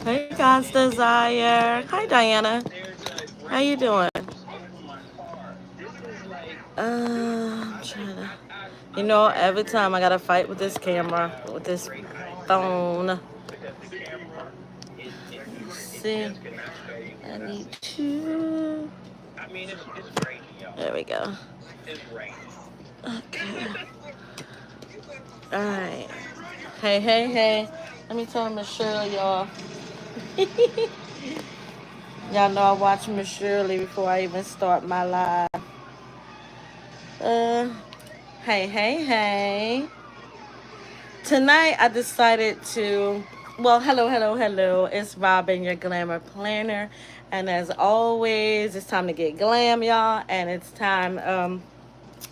Hey God's Desire. Hi Diana. How you doing? I'm trying to. Every time I gotta fight with this camera, with this phone. See, I need to. There we go. Okay. All right. Hey, hey, hey. Let me tell Miss Shirley, y'all. Y'all know I watch Miss Shirley before I even start my live. Uh, hey, hey, hey. Tonight I decided to. Well, hello, hello, hello. It's Robin, your glamour planner, and as always, it's time to get glam, y'all, and it's time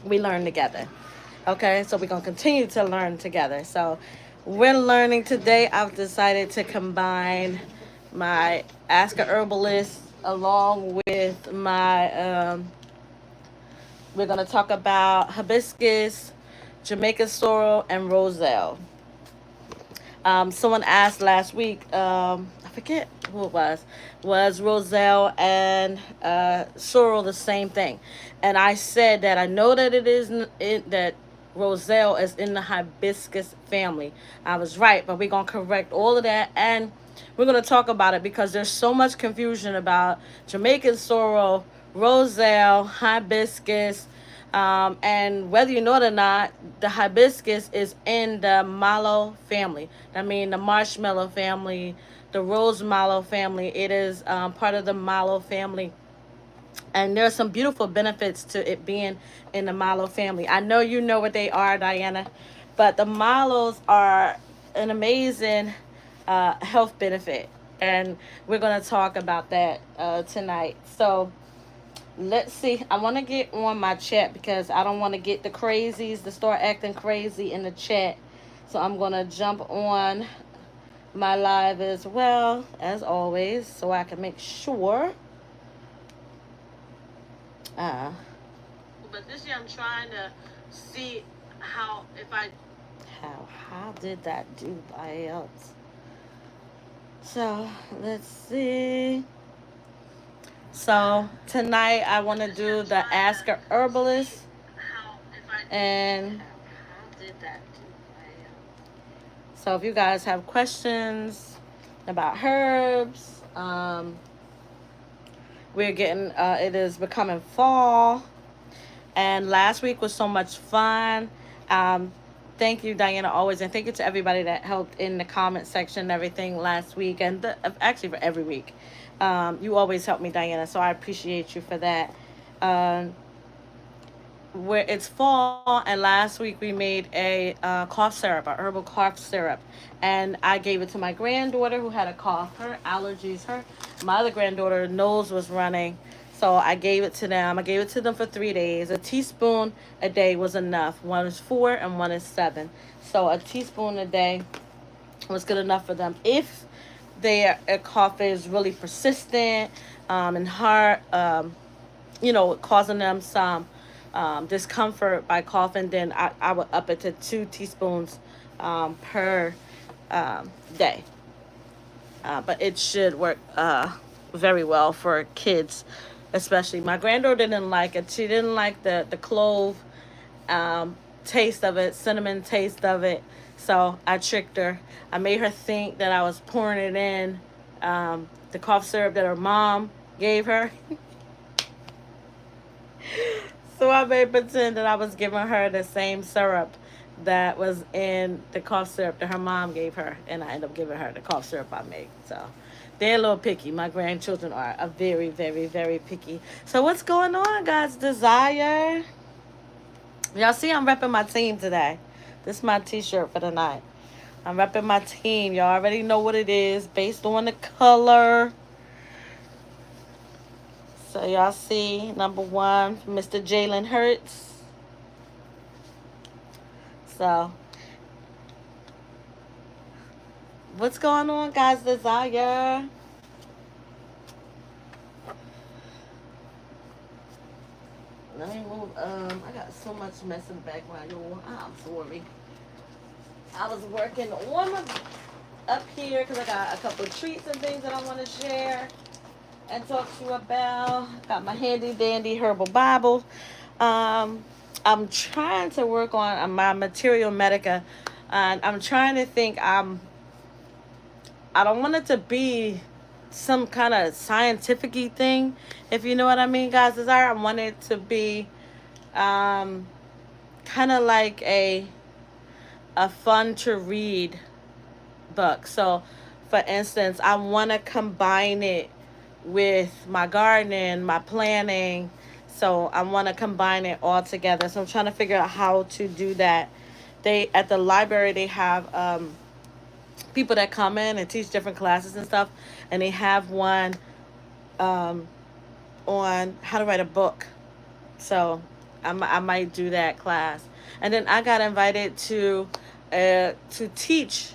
we learn together. Okay, so we're gonna continue to learn together. So we're learning today. I've decided to combine my Ask a Herbalist along with my we're gonna talk about hibiscus, Jamaican sorrel, and Roselle. Someone asked last week, I forget who it was Roselle and sorrel the same thing? And I said that I know that that Roselle is in the hibiscus family. I was right, but we're gonna correct all of that, and we're gonna talk about it because there's so much confusion about Jamaican sorrel, Roselle, hibiscus. And whether you know it or not, the hibiscus is in the mallow family. I mean, the marshmallow family, the rose mallow family. It is part of the mallow family. And there are some beautiful benefits to it being in the mallow family. I know you know what they are, Diana, but the mallows are an amazing health benefit. And we're going to talk about that tonight. So, let's see. I want to get on my chat because I don't want to get the crazies to start acting crazy in the chat. So I'm going to jump on my live as well, as always, so I can make sure. Uh, but this year I'm trying to see how, if I, how did that do by else? So let's see. So tonight I want to do the Ask a Herbalist, and so if you guys have questions about herbs, we're getting it is becoming fall, and last week was so much fun. Thank you, Diana, always, and thank you to everybody that helped in the comment section and everything last week, and actually for every week. You always help me, Diana, so I appreciate you for that. Where it's fall, and last week we made a cough syrup, a herbal cough syrup, and I gave it to my granddaughter who had a cough. Her allergies, my other granddaughter nose was running, so I gave it to them. I gave it to them for 3 days. A teaspoon a day was enough. One is 4 and one is 7, so a teaspoon a day was good enough for them. If their cough is really persistent and hard, causing them some discomfort by coughing, then I would up it to 2 teaspoons per day. But it should work very well for kids, especially. My granddaughter didn't like it. She didn't like the clove taste of it, cinnamon taste of it. So I tricked her. I made her think that I was pouring it in the cough syrup that her mom gave her. So I made pretend that I was giving her the same syrup that was in the cough syrup that her mom gave her, and I ended up giving her the cough syrup I made. So they're a little picky. My grandchildren are very, very, very picky. So what's going on, God's Desire? Y'all see I'm repping my team today. This is my t-shirt for the night. I'm repping my team. Y'all already know what it is based on the color. So y'all see number 1, Mr. Jalen Hurts. So what's going on, guys? Desire. Let me move. I got so much mess in the background, y'all. I'm sorry. I was working on my up here because I got a couple of treats and things that I want to share and talk to you about. Got my handy dandy herbal Bible. Um, I'm trying to work on my material medica, and I'm trying to think. I don't want it to be some kind of scientific-y thing, if you know what I mean, guys. Desire. I want it to be um, kind of like a fun to read book. So, for instance, I want to combine it with my gardening, my planning. So I want to combine it all together. So I'm trying to figure out how to do that. They at the library they have people that come in and teach different classes and stuff, and they have one um, on how to write a book. So I might do that class, and then I got invited to teach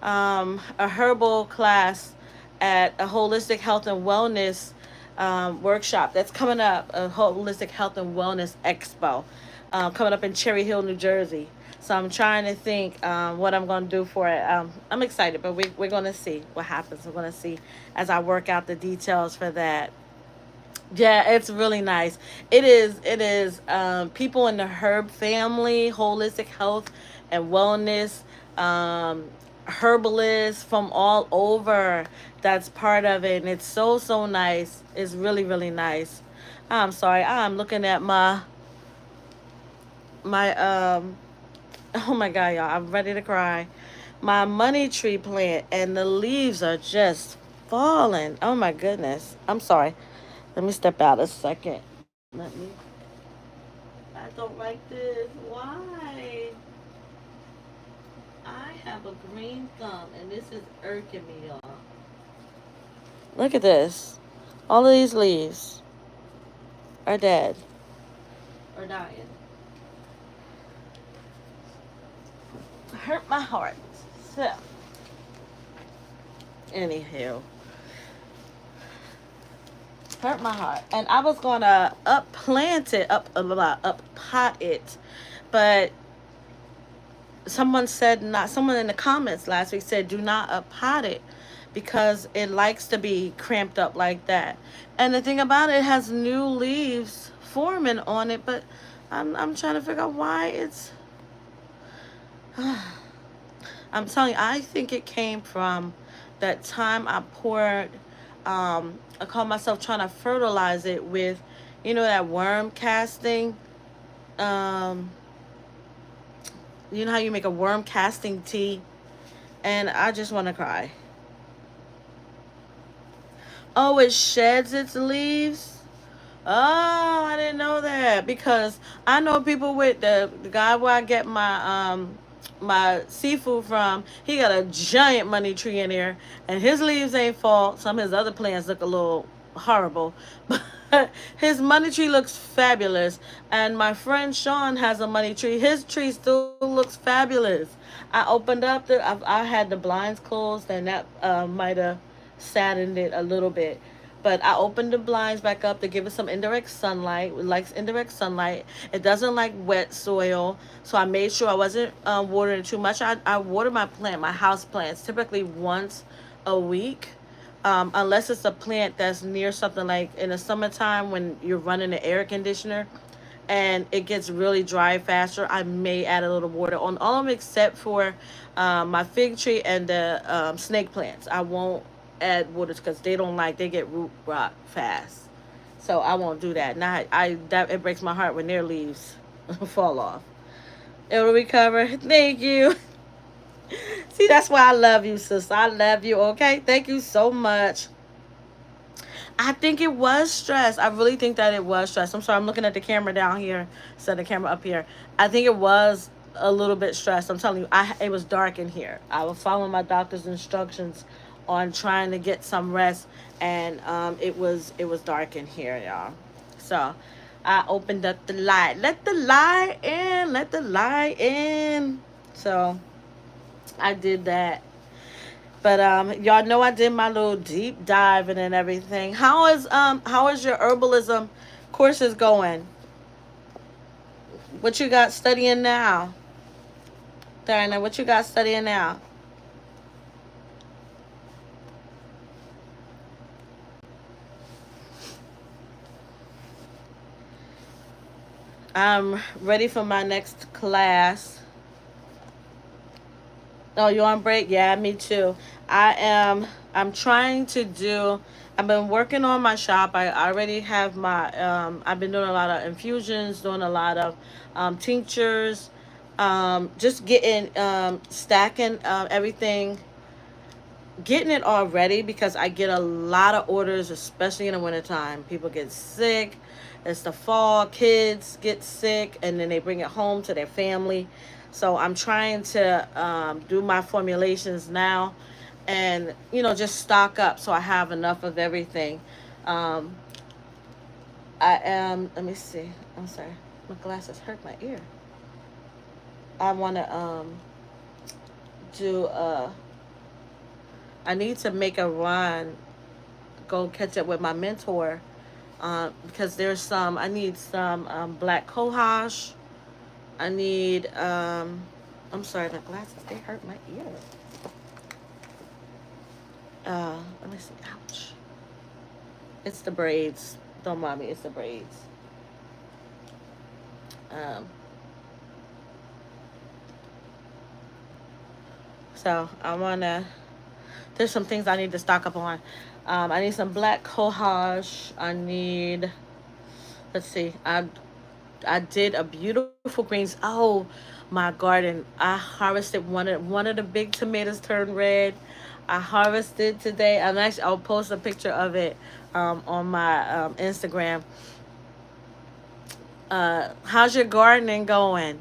a herbal class at a holistic health and wellness workshop that's coming up, a holistic health and wellness expo coming up in Cherry Hill, New Jersey. So I'm trying to think what I'm going to do for it. I'm excited, but we're going to see what happens. We're going to see as I work out the details for that. Yeah, it's really nice. It is people in the herb family, holistic health and wellness, herbalists from all over that's part of it, and it's so nice. It's really nice. I'm sorry. I'm looking at my oh my god, y'all. I'm ready to cry. My money tree plant and the leaves are just falling. Oh my goodness. I'm sorry. Let me step out a second. Let me. I don't like this. Why? I have a green thumb and this is irking me, y'all. Look at this. All of these leaves are dead or dying. Hurt my heart. So, anywho, hurt my heart. And I was gonna up plant it, up pot it, but someone said not. Someone in the comments last week said do not up pot it because it likes to be cramped up like that. And the thing about it has new leaves forming on it, but I'm trying to figure out why it's. I'm telling you, I think it came from that time I poured. I caught myself trying to fertilize it with, that worm casting. Um, you know how you make a worm casting tea, and I just want to cry. Oh, it sheds its leaves. Oh, I didn't know that because I know people with the guy where I get my seafood from. He got a giant money tree in there, and his leaves ain't fall. Some of his other plants look a little horrible, but his money tree looks fabulous. And my friend Sean has a money tree. His tree still looks fabulous. I opened up I had the blinds closed, and that might have saddened it a little bit. But I opened the blinds back up to give it some indirect sunlight. It likes indirect sunlight. It doesn't like wet soil. So I made sure I wasn't watering too much. I water my house plants, typically once a week. Unless it's a plant that's near something like in the summertime when you're running the air conditioner and it gets really dry faster, I may add a little water on all of them except for my fig tree and the snake plants. I won't add water because they get root rot fast. So I won't do that. Now it breaks my heart when their leaves fall off. It'll recover. Thank you. See, that's why I love you, sis. I love you. Okay, thank you so much. I think it was stress. I really think that it was stress. I'm sorry, I'm looking at the camera down here instead of the camera up here. I think it was a little bit stressed. I'm telling you, it was dark in here. I was following my doctor's instructions on trying to get some rest, and it was dark in here, y'all. So I opened up the light. Let the light in. Let the light in. So I did that. But y'all know I did my little deep diving and everything. How is your herbalism courses going? What you got studying now? Diana, what you got studying now? I'm ready for my next class. Oh, you on break? Yeah, me too. I am. I'm trying to do. I've been working on my shop. I already have my. I've been doing a lot of infusions, doing a lot of tinctures, just getting stacking everything, getting it all ready because I get a lot of orders, especially in the wintertime. People get sick. It's the fall. Kids get sick, and then they bring it home to their family. So I'm trying to do my formulations now, and just stock up so I have enough of everything. Um, I am. Let me see. I'm sorry. My glasses hurt my ear. I want to do. I need to make a run, go catch up with my mentor, because there's some. I need some black cohosh. I need. I'm sorry, my glasses, they hurt my ear. Let me see. Ouch. It's the braids. Don't mind me. It's the braids. Um, so I wanna. There's some things I need to stock up on. I need some black cohosh. I need. Let's see. I did a beautiful greens. Oh, my garden. I harvested one of the big tomatoes turned red. I harvested today. I'll post a picture of it on my Instagram. How's your gardening going?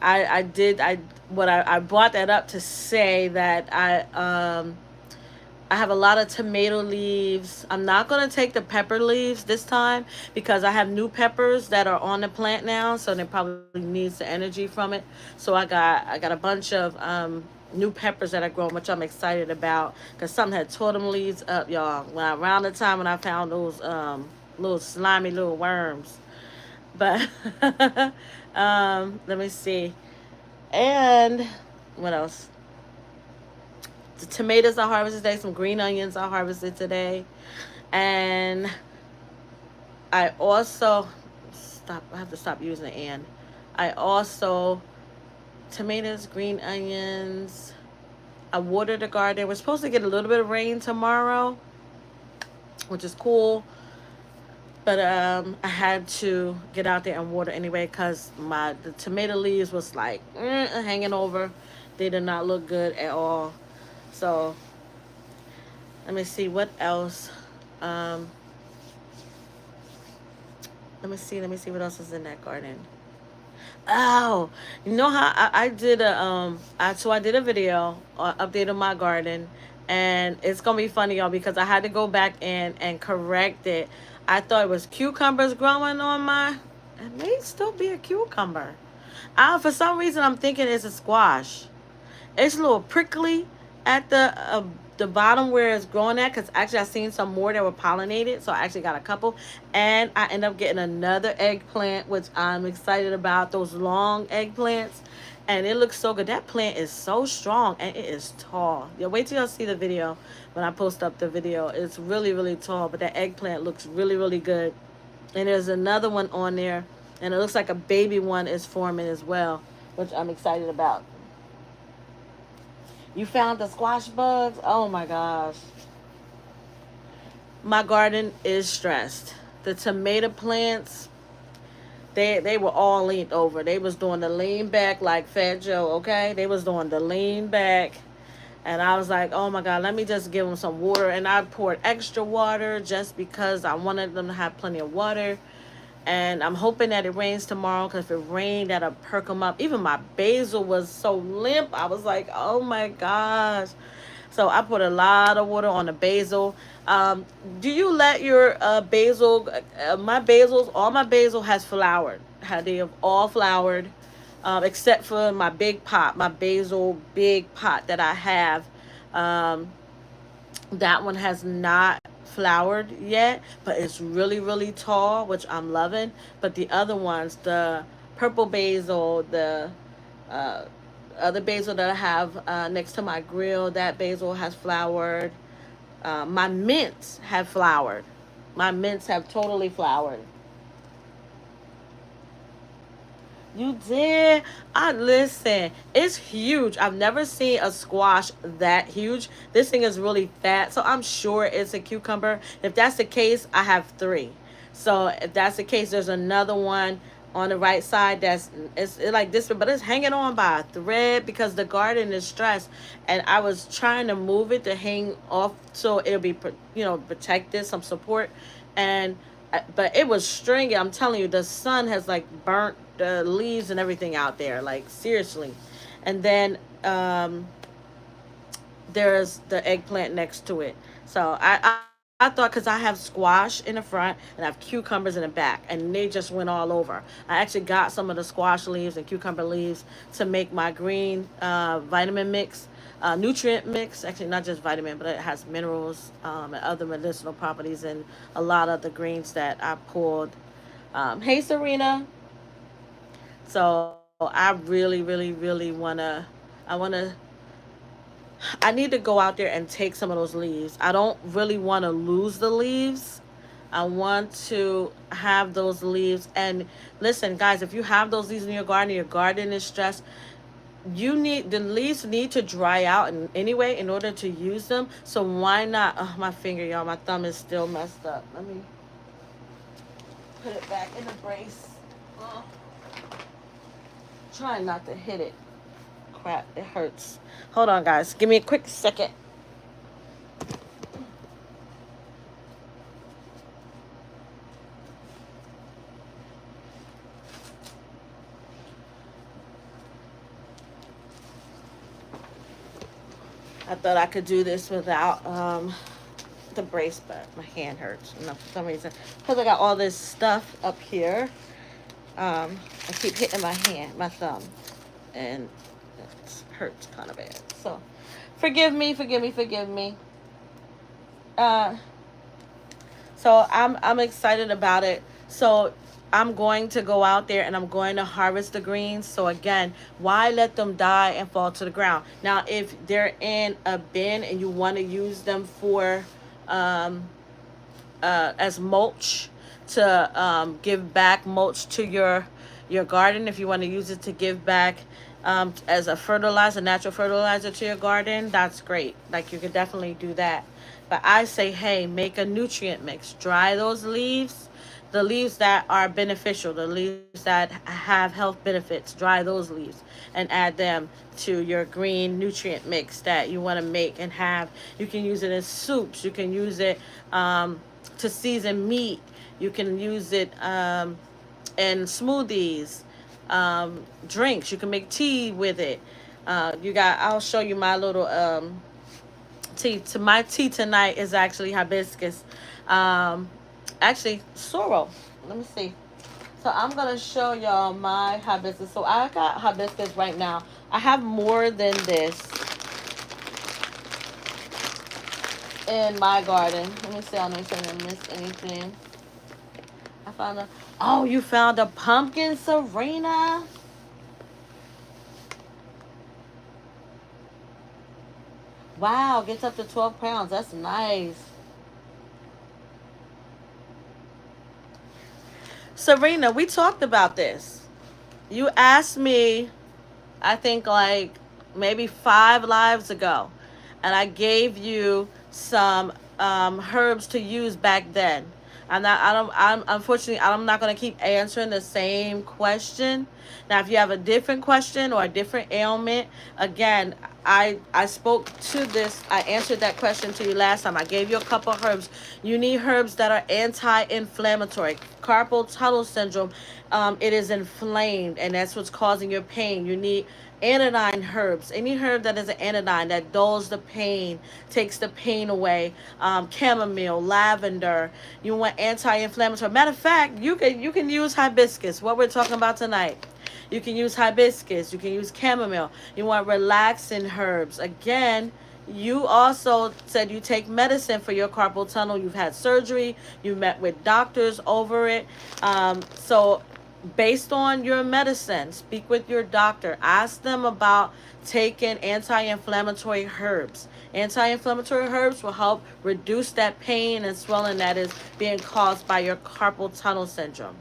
I did I brought that up to say that I have a lot of tomato leaves. I'm not going to take the pepper leaves this time because I have new peppers that are on the plant now, so they probably needs the energy from it. So I got a bunch of new peppers that I grown, which I'm excited about because something had tore them leaves up, y'all. Around the time when I found those little slimy little worms. But let me see. And what else? The tomatoes I harvested today. Some green onions I harvested today. And I also stop. I have to stop using the and. I also tomatoes, green onions. I watered the garden. We're supposed to get a little bit of rain tomorrow, which is cool. But I had to get out there and water anyway because the tomato leaves was like hanging over. They did not look good at all. So let me see what else. Um, let me see what else is in that garden. Oh, you know how I did I did a video updating my garden, and it's gonna be funny, y'all, because I had to go back in and correct it. I thought it was cucumbers growing on my. It may still be a cucumber. For some reason I'm thinking it's a squash. It's a little prickly at the bottom where it's growing at, because actually I seen some more that were pollinated, so I actually got a couple, and I end up getting another eggplant, which I'm excited about. Those long eggplants, and it looks so good. That plant is so strong and it is tall. Yeah, wait till y'all see the video when I post up the video. It's really really tall, but that eggplant looks really really good. And there's another one on there, and it looks like a baby one is forming as well, which I'm excited about. You found the squash bugs? Oh my gosh. My garden is stressed. The tomato plants, they were all leaned over. They was doing the lean back like Fat Joe, okay? They was doing the lean back. And I was like, oh my God, let me just give them some water. And I poured extra water just because I wanted them to have plenty of water. And I'm hoping that it rains tomorrow, because if it rained, that'll perk them up. Even my basil was so limp. I was like, oh my gosh. So I put a lot of water on the basil. Do you let your basil, all my basil has flowered. They have all flowered, except for my big pot, my basil big pot that I have. Um, that one has not flowered yet, but it's really, really tall, which I'm loving. But the other ones, the purple basil, the uh, other basil that I have next to my grill, that basil has flowered. My mints have flowered. My mints have totally flowered. You did. I listen. It's huge. I've never seen a squash that huge. This thing is really fat, so I'm sure it's a cucumber. If that's the case, I have three. So if that's the case, there's another one on the right side that's it's like this, but it's hanging on by a thread because the garden is stressed, and I was trying to move it to hang off so it'll be protected, some support, and but it was stringy. I'm telling you, the sun has like burnt the leaves and everything out there, like seriously. And then there's the eggplant next to it. So I thought, because I have squash in the front and I have cucumbers in the back, and they just went all over. I actually got some of the squash leaves and cucumber leaves to make my green vitamin mix, nutrient mix. Actually, not just vitamin, but it has minerals and other medicinal properties in a lot of the greens that I pulled. Hey, Serena. So I really, really, really I wanna I need to go out there and take some of those leaves. I don't really want to lose the leaves. I want to have those leaves. And listen, guys, if you have those leaves in your garden is stressed, the leaves need to dry out in anyway in order to use them. So why not? Oh, my finger, y'all, my thumb is still messed up. Let me put it back in the brace. Oh, trying not to hit it. Crap, it hurts. Hold on, guys. Give me a quick second. I thought I could do this without the brace, but my hand hurts for some reason. Because I got all this stuff up here. I keep hitting my thumb. And it hurts kind of bad. So, forgive me, forgive me, forgive me. Uh, so I'm excited about it. So I'm going to go out there and I'm going to harvest the greens. So again, why let them die and fall to the ground? Now, if they're in a bin and you want to use them for as mulch to give back mulch to your garden, if you want to use it to give back as a fertilizer, natural fertilizer to your garden, that's great. Like you could definitely do that. But I say, hey, make a nutrient mix. Dry those leaves, the leaves that are beneficial, the leaves that have health benefits, dry those leaves and add them to your green nutrient mix that you want to make and have. You can use it in soups. You can use it to season meat. You can use it in smoothies, drinks. You can make tea with it. I'll show you my little tea. To my tea tonight is actually hibiscus. Actually, sorrel. Let me see. So I'm gonna show y'all my hibiscus. So I got hibiscus right now. I have more than this in my garden. Let me see. I don't know if I didn't miss anything. I found a. Oh, you found a pumpkin, Serena. Wow, gets up to 12 pounds. That's nice. Serena, we talked about this. You asked me, I think like maybe 5 lives ago, and I gave you some herbs to use back then. I'm unfortunately, I'm not going to keep answering the same question. Now, if you have a different question or a different ailment, again, I spoke to this. I answered that question to you last time. I gave you a couple of herbs. You need herbs that are anti-inflammatory. Carpal tunnel syndrome, it is inflamed, and that's what's causing your pain. You need anodyne herbs. Any herb that is an anodyne that dulls the pain, takes the pain away. Chamomile, lavender. You want anti-inflammatory. Matter of fact, you can use hibiscus. What we're talking about tonight. You can use hibiscus. You can use chamomile. You want relaxing herbs. Again, you also said you take medicine for your carpal tunnel. You've had surgery. You met with doctors over it. So based on your medicine, speak with your doctor. Ask them about taking anti-inflammatory herbs. Anti-inflammatory herbs will help reduce that pain and swelling that is being caused by your carpal tunnel syndrome.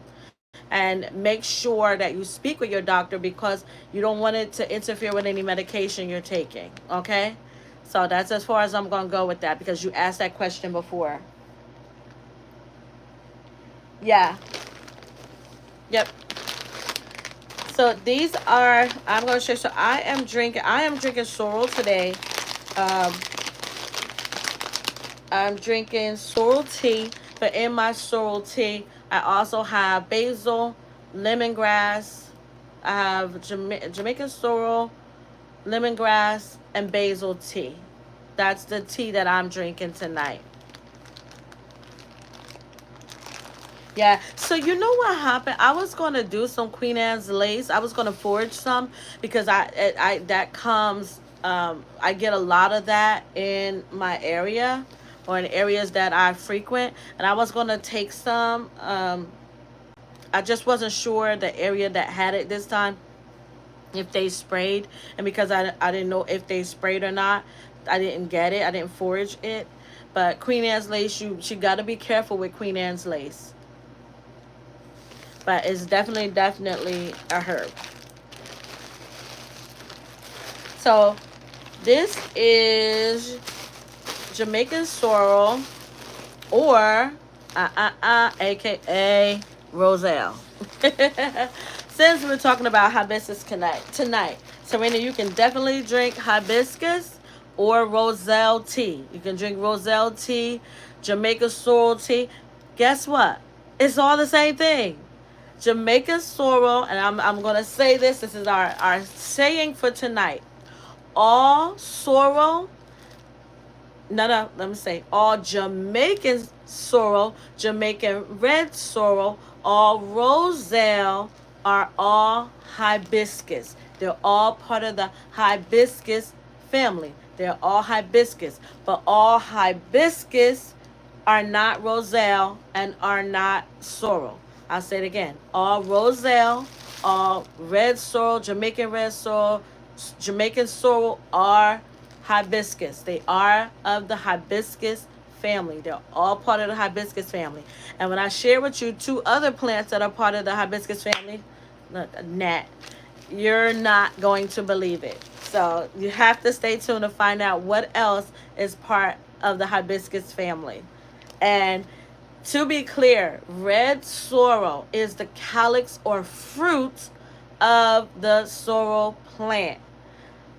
and make sure that you speak with your doctor because you don't want it to interfere with any medication you're taking. Okay, so that's as far as I'm gonna go with that because you asked that question before. Yeah. Yep. So these are, I'm gonna show you. So I am drinking sorrel today. Um, I'm drinking sorrel tea, but in my sorrel tea, I also have basil, lemongrass. I have Jamaican sorrel, lemongrass, and basil tea. That's the tea that I'm drinking tonight. Yeah. So you know what happened? I was gonna do some Queen Anne's lace. I was gonna forage some because I that comes. I get a lot of that in my area or in areas that I frequent, and I was gonna take some. I just wasn't sure the area that had it this time if they sprayed, and because I didn't know if they sprayed or not, I didn't get it. I didn't forage it. But Queen Anne's lace, she got to be careful with Queen Anne's lace. But it's definitely a herb. So this is Jamaican sorrel, or aka Roselle. Since we're talking about hibiscus tonight, Serena, you can definitely drink hibiscus or Roselle tea. You can drink Roselle tea, Jamaican sorrel tea. Guess what? It's all the same thing. Jamaican sorrel, and I'm gonna say this. This is our saying for tonight. All sorrel, no, let me say all Jamaican sorrel, Jamaican red sorrel, all Roselle are all hibiscus. They're all part of the hibiscus family. They're all hibiscus, but all hibiscus are not Roselle and are not sorrel. I'll say it again. All Roselle, all red sorrel, Jamaican red sorrel, Jamaican sorrel are hibiscus. They are of the hibiscus family. They're all part of the hibiscus family. And when I share with you two other plants that are part of the hibiscus family, gnat, you're not going to believe it. So you have to stay tuned to find out what else is part of the hibiscus family. And to be clear, red sorrel is the calyx or fruit of the sorrel plant.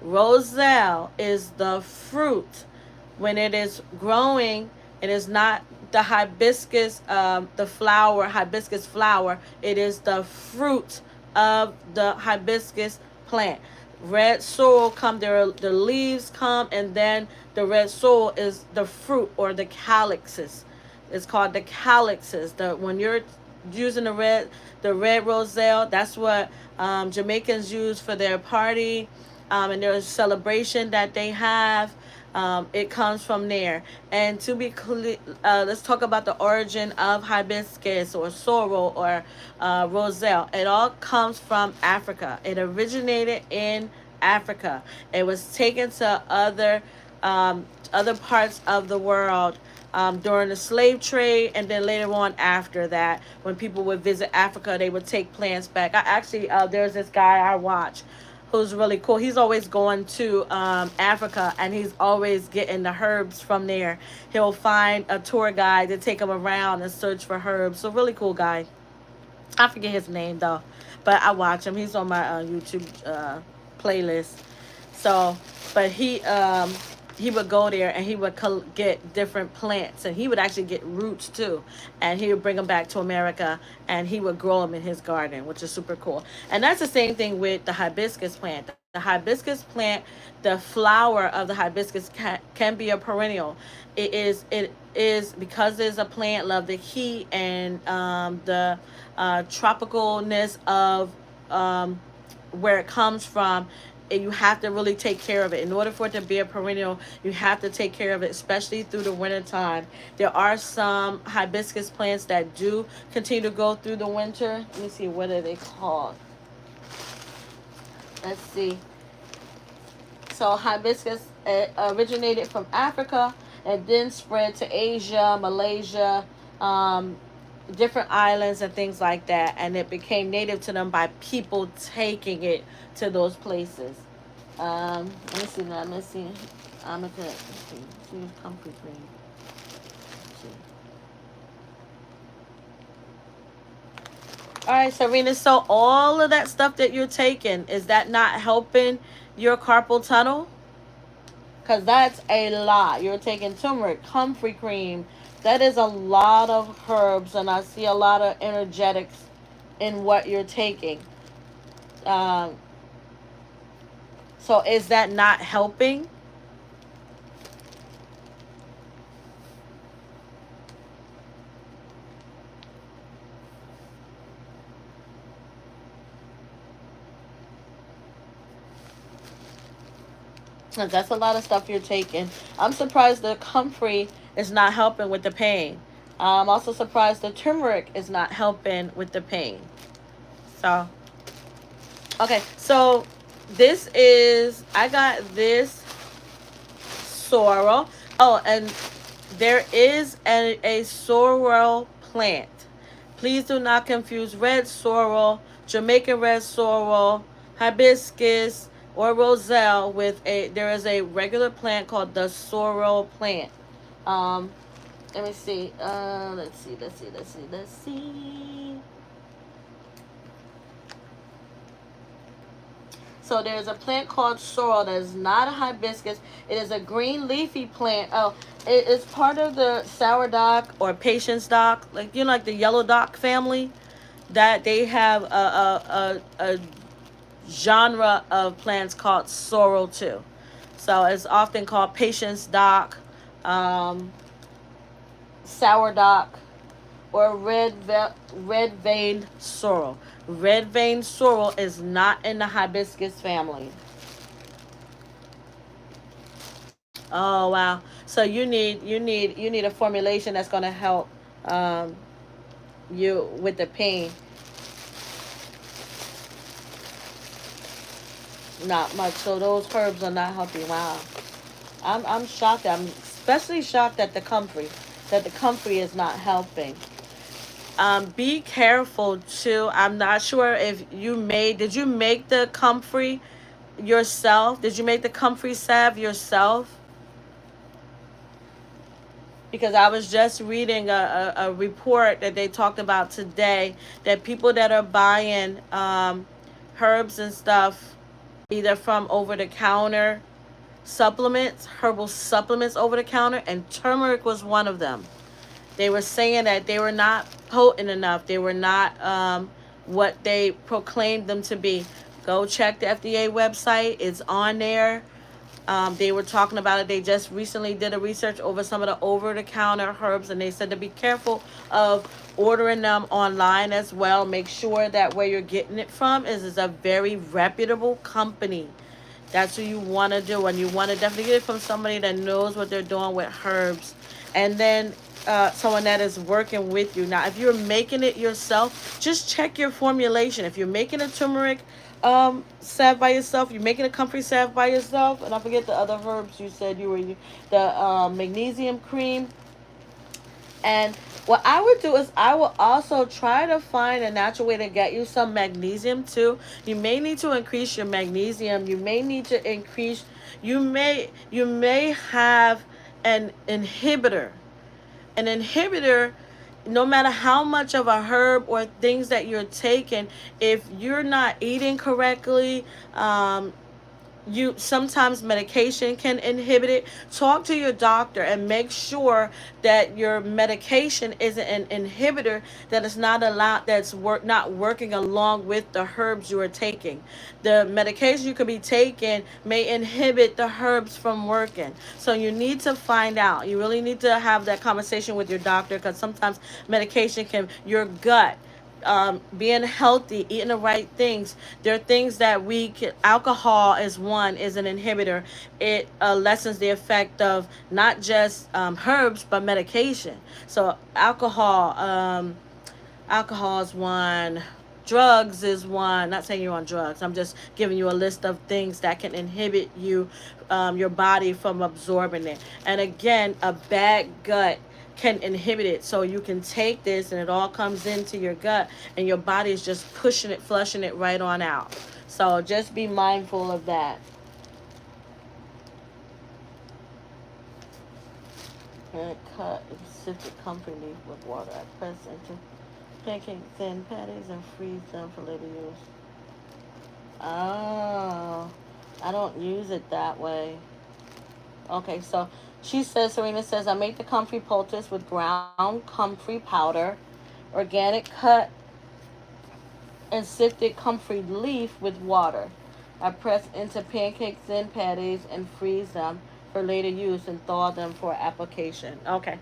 Roselle is the fruit. When it is growing, it is not the hibiscus, the flower, hibiscus flower. It is the fruit of the hibiscus plant. Red sorrel come, the leaves come, and then the red sorrel is the fruit or the calyxes. It's called the calyxes. When you're using the red roselle, that's what Jamaicans use for their party and their celebration that they have. It comes from there. And to be clear, let's talk about the origin of hibiscus or sorrel or roselle. It all comes from Africa. It originated in Africa. It was taken to other parts of the world during the slave trade, and then later on after that, when people would visit Africa, they would take plants back. I actually, there's this guy I watch who's really cool. He's always going to Africa, and he's always getting the herbs from there. He'll find a tour guide to take him around and search for herbs. So really cool guy. I forget his name though, but I watch him. He's on my YouTube playlist. So, but he would go there and he would get different plants, and he would actually get roots too, and he would bring them back to America and he would grow them in his garden, which is super cool. And that's the same thing with the hibiscus plant. The hibiscus plant, the flower of the hibiscus can be a perennial. It is because it's a plant, love the heat and the tropicalness of where it comes from. And you have to really take care of it. In order for it to be a perennial, you have to take care of it, especially through the winter time. There are some hibiscus plants that do continue to go through the winter. Let me see, what are they called? Let's see. So hibiscus originated from Africa and then spread to Asia, Malaysia, different islands and things like that, and it became native to them by people taking it to those places. Let me see. Let me see. I'm gonna see comfrey cream. Let's see. All right, Serena. So all of that stuff that you're taking, is that not helping your carpal tunnel? Because that's a lot. You're taking turmeric, comfrey cream. That is a lot of herbs, and I see a lot of energetics in what you're taking. Um, so is that not helping? That's a lot of stuff you're taking. I'm surprised the comfrey is not helping with the pain. I'm also surprised the turmeric is not helping with the pain. So, okay, so I got this sorrel. Oh, and there is a sorrel plant. Please do not confuse red sorrel, Jamaican red sorrel, hibiscus, or Roselle with there is a regular plant called the sorrel plant. Um, Let me see. Let's see. So there's a plant called sorrel that is not a hibiscus. It is a green leafy plant. Oh, it is part of the sour dock or patience dock, like like the yellow dock family. That they have a genre of plants called sorrel too. So it's often called patience dock, um, sour dock, or red vein sorrel. Red vein sorrel is not in the hibiscus family. Oh wow! So you need a formulation that's gonna help um, you with the pain. Not much. So those herbs are not helping. Wow. I'm shocked. I'm especially shocked at the comfrey is not helping. Be careful too. I'm not sure if did you make the comfrey yourself? Did you make the comfrey salve yourself? Because I was just reading a report that they talked about today that people that are buying herbs and stuff either from over the counter supplements, herbal supplements over the counter, and turmeric was one of them. They were saying that they were not potent enough. They were not what they proclaimed them to be. Go check the FDA website. It's on there. They were talking about it. They just recently did a research over some of the over-the-counter herbs, and they said to be careful of ordering them online as well. Make sure that where you're getting it from is a very reputable company. That's what you want to do, and you want to definitely get it from somebody that knows what they're doing with herbs, and then someone that is working with you. Now, if you're making it yourself, just check your formulation. If you're making a turmeric salve by yourself, you're making a comfrey salve by yourself, and I forget the other herbs you said you were the magnesium cream. And what I would do is I will also try to find a natural way to get you some magnesium too. You may need to increase your magnesium. You may need to increase. You may have an inhibitor. An inhibitor, no matter how much of a herb or things that you're taking, if you're not eating correctly, you sometimes medication can inhibit it. Talk to your doctor and make sure that your medication isn't an inhibitor, that it's not allowed, not working along with the herbs you are taking. The medication you could be taking may inhibit the herbs from working, so you need to find out. You really need to have that conversation with your doctor, because sometimes medication can, your gut, being healthy, eating the right things. There are things that we can, alcohol is an inhibitor. It lessens the effect of not just herbs, but medication. So alcohol is one. Drugs is one. Not saying you're on drugs. I'm just giving you a list of things that can inhibit your body from absorbing it. And again, a bad gut can inhibit it. So you can take this and it all comes into your gut and your body is just pushing it, flushing it right on out. So just be mindful of that. And cut and sift the comfrey leaf with water. I press into pancake thin patties and freeze them for later use. Oh, I don't use it that way. Okay, so she says, Serena says, I make the comfrey poultice with ground comfrey powder, organic cut and sifted comfrey leaf with water. I press into pancake thin patties and freeze them for later use and thaw them for application. Okay.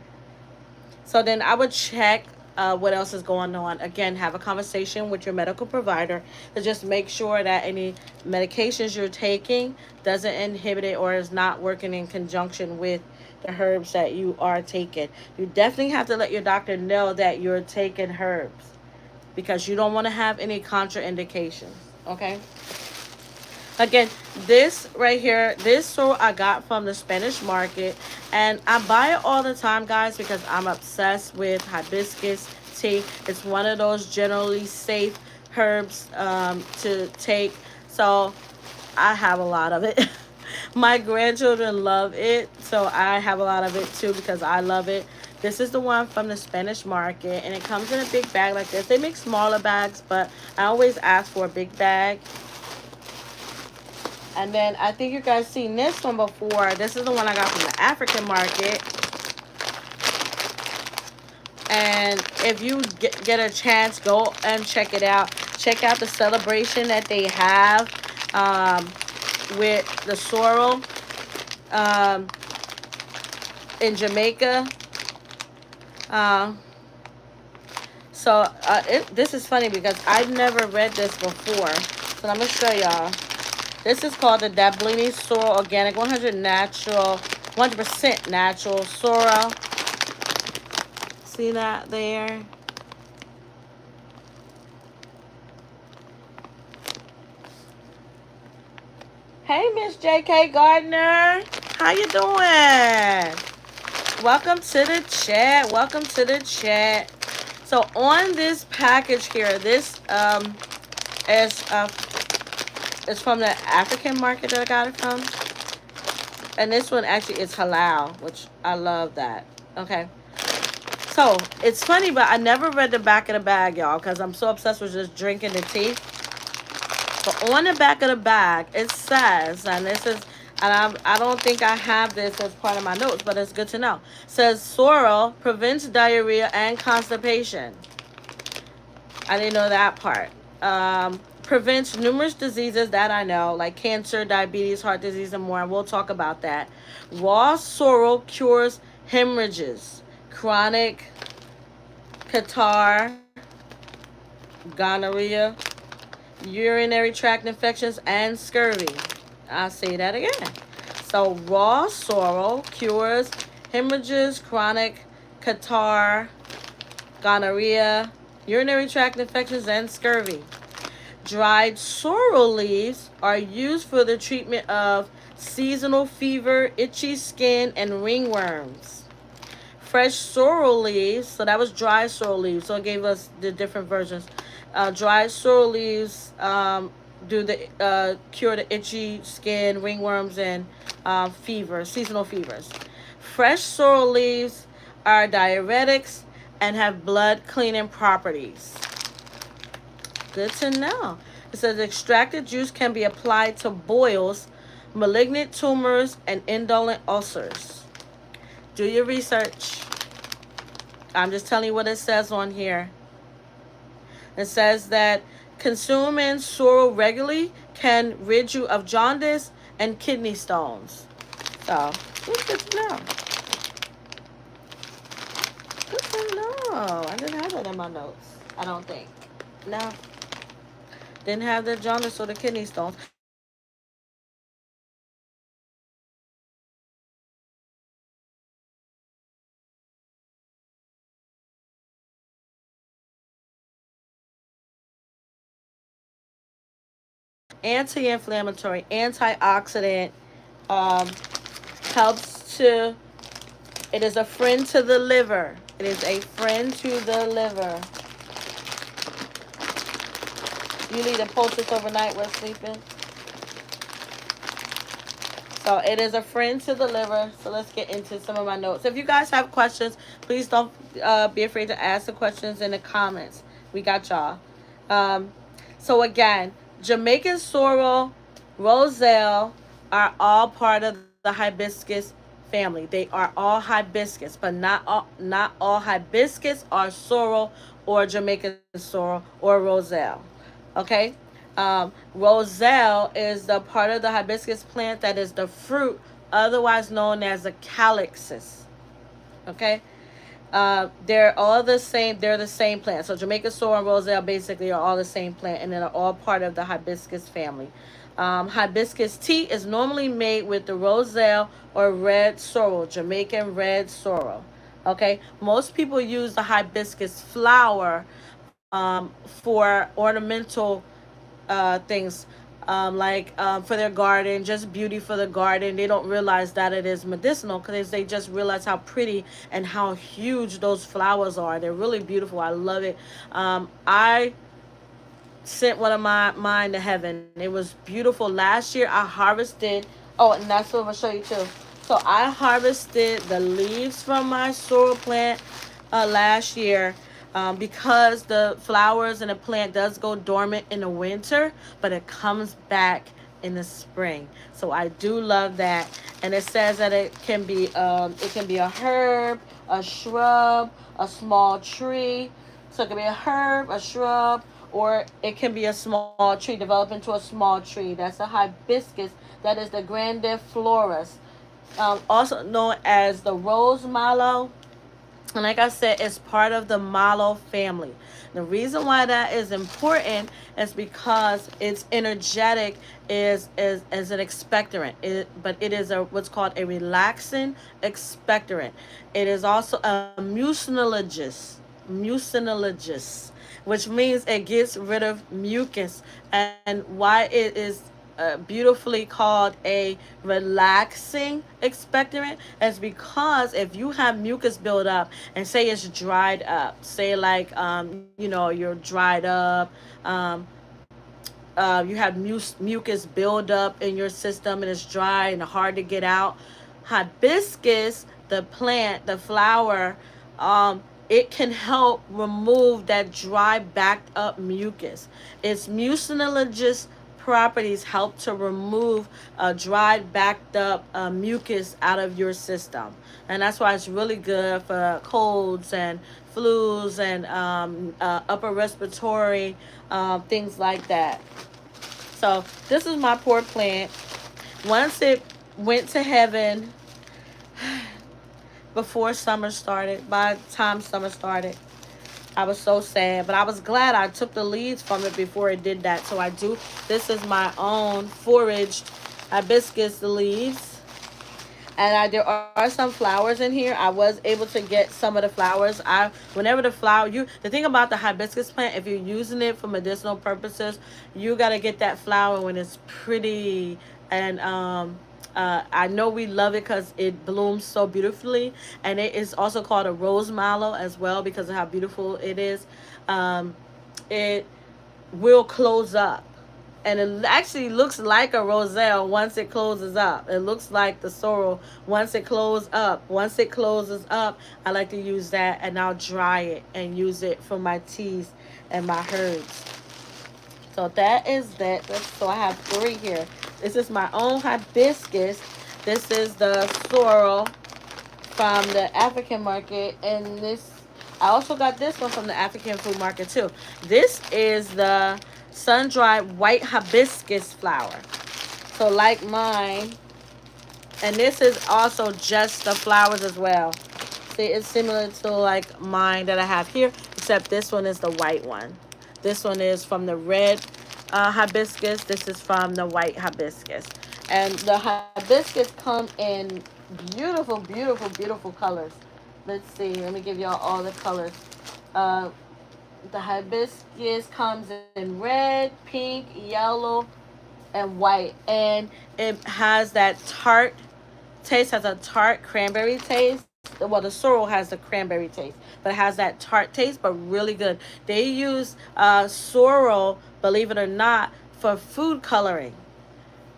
So then I would check what else is going on. Again, have a conversation with your medical provider to just make sure that any medications you're taking doesn't inhibit it or is not working in conjunction with the herbs that you are taking. You definitely have to let your doctor know that you're taking herbs because you don't want to have any contraindications. Okay? Again, this right here, this sorrel I got from the Spanish market. And I buy it all the time, guys, because I'm obsessed with hibiscus tea. It's one of those generally safe herbs to take. So I have a lot of it. My grandchildren love it. So I have a lot of it too because I love it. This is the one from the Spanish market. And it comes in a big bag like this. They make smaller bags, but I always ask for a big bag. And then I think you guys seen this one before. This is the one I got from the African market. And if you get a chance, go and check it out. Check out the celebration that they have with the sorrel in Jamaica. This is funny because I've never read this before. So I'm going to show y'all. This is called the Dablini Sorrel Organic 100% natural sorrel. See that there? Hey, Miss J.K. Gardner. How you doing? Welcome to the chat. Welcome to the chat. So on this package here, this is from the African market that I got it from. And this one actually is halal, which I love that. Okay. So, it's funny, but I never read the back of the bag, y'all, because I'm so obsessed with just drinking the tea. But on the back of the bag, it says, and this is, and I don't think I have this as part of my notes, but it's good to know. It says, sorrel prevents diarrhea and constipation. I didn't know that part. Prevents numerous diseases that I know, like cancer, diabetes, heart disease, and more. And we'll talk about that. Raw sorrel cures hemorrhages, chronic catarrh, gonorrhea, urinary tract infections, and scurvy. I'll say that again. So raw sorrel cures hemorrhages, chronic catarrh, gonorrhea, urinary tract infections, and scurvy. Dried sorrel leaves are used for the treatment of seasonal fever, itchy skin, and ringworms. Fresh sorrel leaves, so that was dry sorrel leaves, so it gave us the different versions. Dried sorrel leaves do the cure the itchy skin, ringworms, and fever, seasonal fevers. Fresh sorrel leaves are diuretics and have blood cleaning properties. Good to know. It says extracted juice can be applied to boils, malignant tumors, and indolent ulcers. Do your research. I'm just telling you what it says on here. It says that consuming sorrel regularly can rid you of jaundice and kidney stones. So, it's good to know. Good to know. I didn't have that in my notes. I don't think. No. Didn't have the jaundice or the kidney stones. Anti-inflammatory, antioxidant, helps to It is a friend to the liver. It is a friend to the liver. You need to post this overnight while sleeping. So it is a friend to the liver. So let's get into some of my notes. If you guys have questions, please don't be afraid to ask the questions in the comments. We got y'all. Um, so again, Jamaican sorrel, Roselle are all part of the hibiscus family. They are all hibiscus, but not all hibiscus are sorrel or Jamaican sorrel or Roselle. Okay. Roselle is the part of the hibiscus plant that is the fruit, otherwise known as a calyxus. Okay. They're all the same. They're the same plant. So Jamaican sorrel and Roselle basically are all the same plant, and they're all part of the hibiscus family. Hibiscus tea is normally made with the Roselle or red sorrel, Jamaican red sorrel. Okay, most people use the hibiscus flower for ornamental things, like for their garden, just beauty for the garden. They don't realize that it is medicinal because they just realize how pretty and how huge those flowers are. They're really beautiful. I love it. I sent one of mine to heaven. It was beautiful. Last year I harvested. Oh, and that's what I'm gonna show you too. So I harvested the leaves from my sorrel plant last year, because the flowers and the plant does go dormant in the winter, but it comes back in the spring. So I do love that. And it says that it can be a herb, a shrub, a small tree. So it can be a herb, a shrub, or it can be a small tree, develop into a small tree. That's a hibiscus. That is the grandiflorus, also known as the rose mallow. And like I said, it's part of the mallow family. The reason why that is important is because it's energetic, is an expectorant. But it is what's called a relaxing expectorant. It is also a mucinologist, which means it gets rid of mucus. And why it is beautifully called a relaxing expectorant is because if you have mucus build up and say it's dried up, say like you're dried up, um, you have mucus build up in your system and it's dry and hard to get out. Hibiscus, the plant, the flower, it can help remove that dry, backed up mucus. Its mucinologist properties help to remove dried, backed up mucus out of your system. And that's why it's really good for colds and flus and upper respiratory things like that. So this is my poor plant. Once it went to heaven before summer started, by the time summer started, I was so sad, but I was glad I took the leaves from it before it did that. So this is my own foraged hibiscus leaves. And there are some flowers in here. I was able to get some of the flowers. Whenever the thing about the hibiscus plant, if you're using it for medicinal purposes, you got to get that flower when it's pretty. And I know we love it because it blooms so beautifully, and it is also called a rose mallow as well because of how beautiful it is. It will close up, and it actually looks like a roselle once it closes up. It looks like the sorrel once it closes up. Once it closes up, I like to use that, and I'll dry it and use it for my teas and my herbs. So that is that. So I have 3 here. This is my own hibiscus. This is the sorrel from the African market. And I also got this one from the African food market too. This is the sun-dried white hibiscus flower. So like mine. And this is also just the flowers as well. See, it's similar to like mine that I have here, except this one is the white one. This one is from the red hibiscus. This is from the white hibiscus. And the hibiscus come in beautiful, beautiful, beautiful colors. Let's see. Let me give y'all all the colors. The hibiscus comes in red, pink, yellow, and white. And it has that tart taste, has a tart cranberry taste. well, the sorrel has the cranberry taste, but it has that tart taste, but really good. They use sorrel, believe it or not, for food coloring.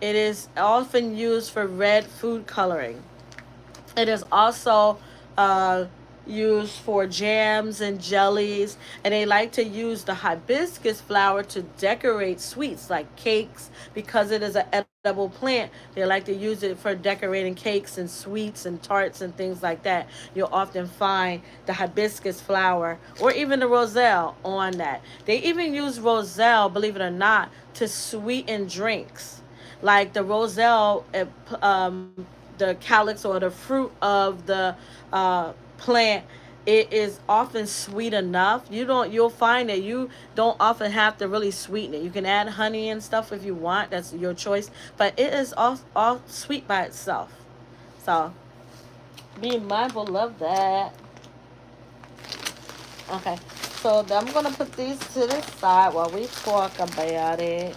It is often used for red food coloring. It is also uh, used for jams and jellies, and they like to use the hibiscus flower to decorate sweets like cakes because it is an edible plant. They like to use it for decorating cakes and sweets and tarts and things like that. You'll often find the hibiscus flower or even the roselle on that. They even use roselle, believe it or not, to sweeten drinks like the roselle, the calyx or the fruit of the plant. It is often sweet enough. You'll find that you don't often have to really sweeten it. You can add honey and stuff if you want. That's your choice. But it is all sweet by itself. So be mindful of that. Okay. So I'm gonna put these to the side while we talk about it.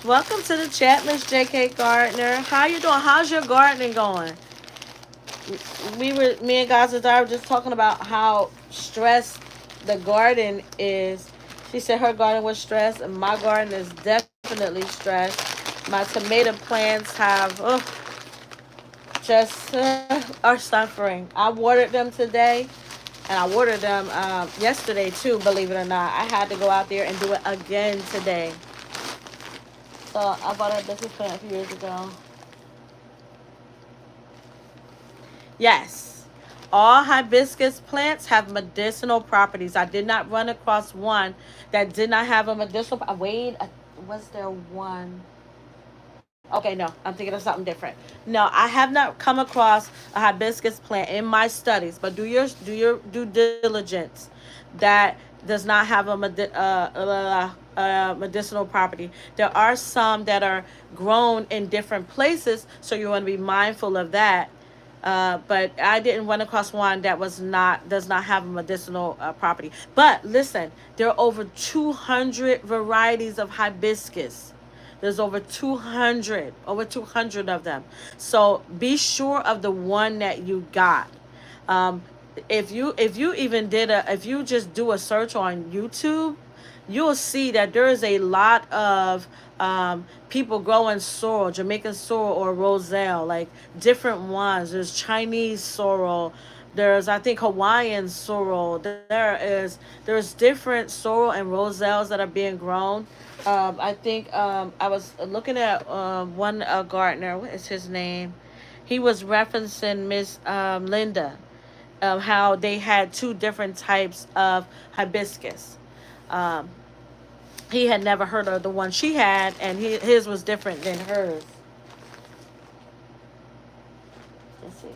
Welcome to the chat, Miss J.K. Gardner. How you doing? How's your gardening going? Me and God's Desire were just talking about how stressed the garden is. She said her garden was stressed, and my garden is definitely stressed. My tomato plants have just are suffering. I watered them today, and I watered them yesterday too. Believe it or not, I had to go out there and do it again today. So I bought a business plant a few years ago. Yes. All hibiscus plants have medicinal properties. I did not run across one that did not have a medicinal. Wait, was there one? Okay, no, I'm thinking of something different. No, I have not come across a hibiscus plant in my studies, but do your due diligence. That does not have a medicinal property. There are some that are grown in different places, so you want to be mindful of that. But I didn't run across one that does not have a medicinal property. But listen, there are over 200 varieties of hibiscus. There's over 200 of them. So be sure of the one that you got. Um, if you just do a search on YouTube, you'll see that there is a lot of people growing sorrel, Jamaican sorrel or Roselle, like different ones. There's Chinese sorrel. There's, I think, Hawaiian sorrel. There's different sorrel and roselles that are being grown. I think I was looking at one gardener. What is his name? He was referencing Miss Linda, how they had two different types of hibiscus. Um, he had never heard of the one she had, and his was different than hers. Let's see.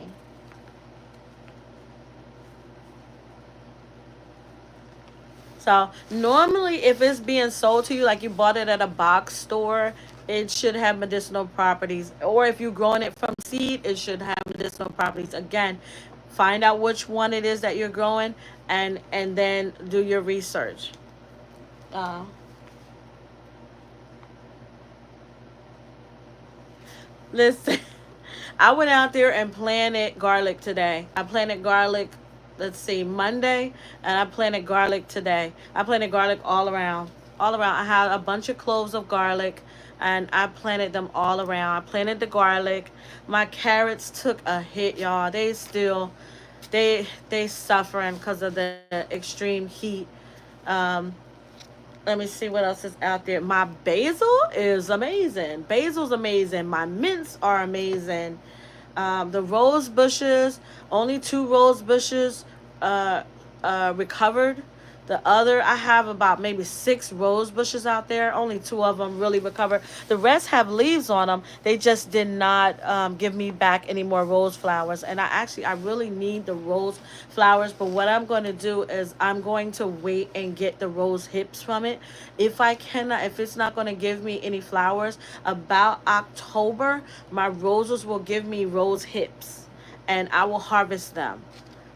So normally, if it's being sold to you, like you bought it at a box store, it should have medicinal properties. Or if you're growing it from seed, it should have medicinal properties. Again, find out which one it is that you're growing, and then do your research. Uh, Listen, I went out there and planted garlic today. I planted garlic, let's see, Monday, and I planted garlic today. I planted garlic all around. All around. I had a bunch of cloves of garlic, and I planted them all around. I planted the garlic. My carrots took a hit, y'all. They suffering because of the extreme heat. Um, Let me see what else is out there. My basil is amazing. Basil's amazing. My mints are amazing. The rose bushes, only two rose bushes uh, recovered. The other, I have about maybe six rose bushes out there. Only two of them really recovered. The rest have leaves on them. They just did not give me back any more rose flowers. And I really need the rose flowers. But what I'm going to do is I'm going to wait and get the rose hips from it. If it's not going to give me any flowers, about October, my roses will give me rose hips. And I will harvest them.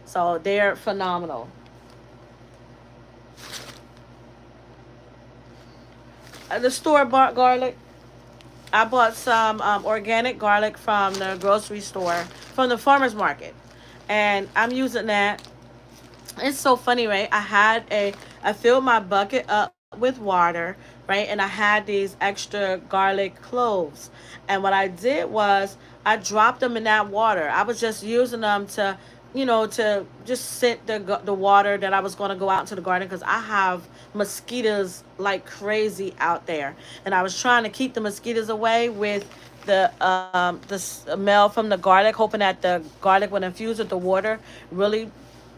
So they're phenomenal. The store bought garlic. I bought some organic garlic from the grocery store, from the farmer's market. and I'm using that. It's so funny, right? I filled my bucket up with water, right? And I had these extra garlic cloves. And what I did was I dropped them in that water. I was just using them to, to just scent the water that I was going to go out into the garden, because I have mosquitoes like crazy out there. And I was trying to keep the mosquitoes away with the smell from the garlic, hoping that the garlic would infuse with the water really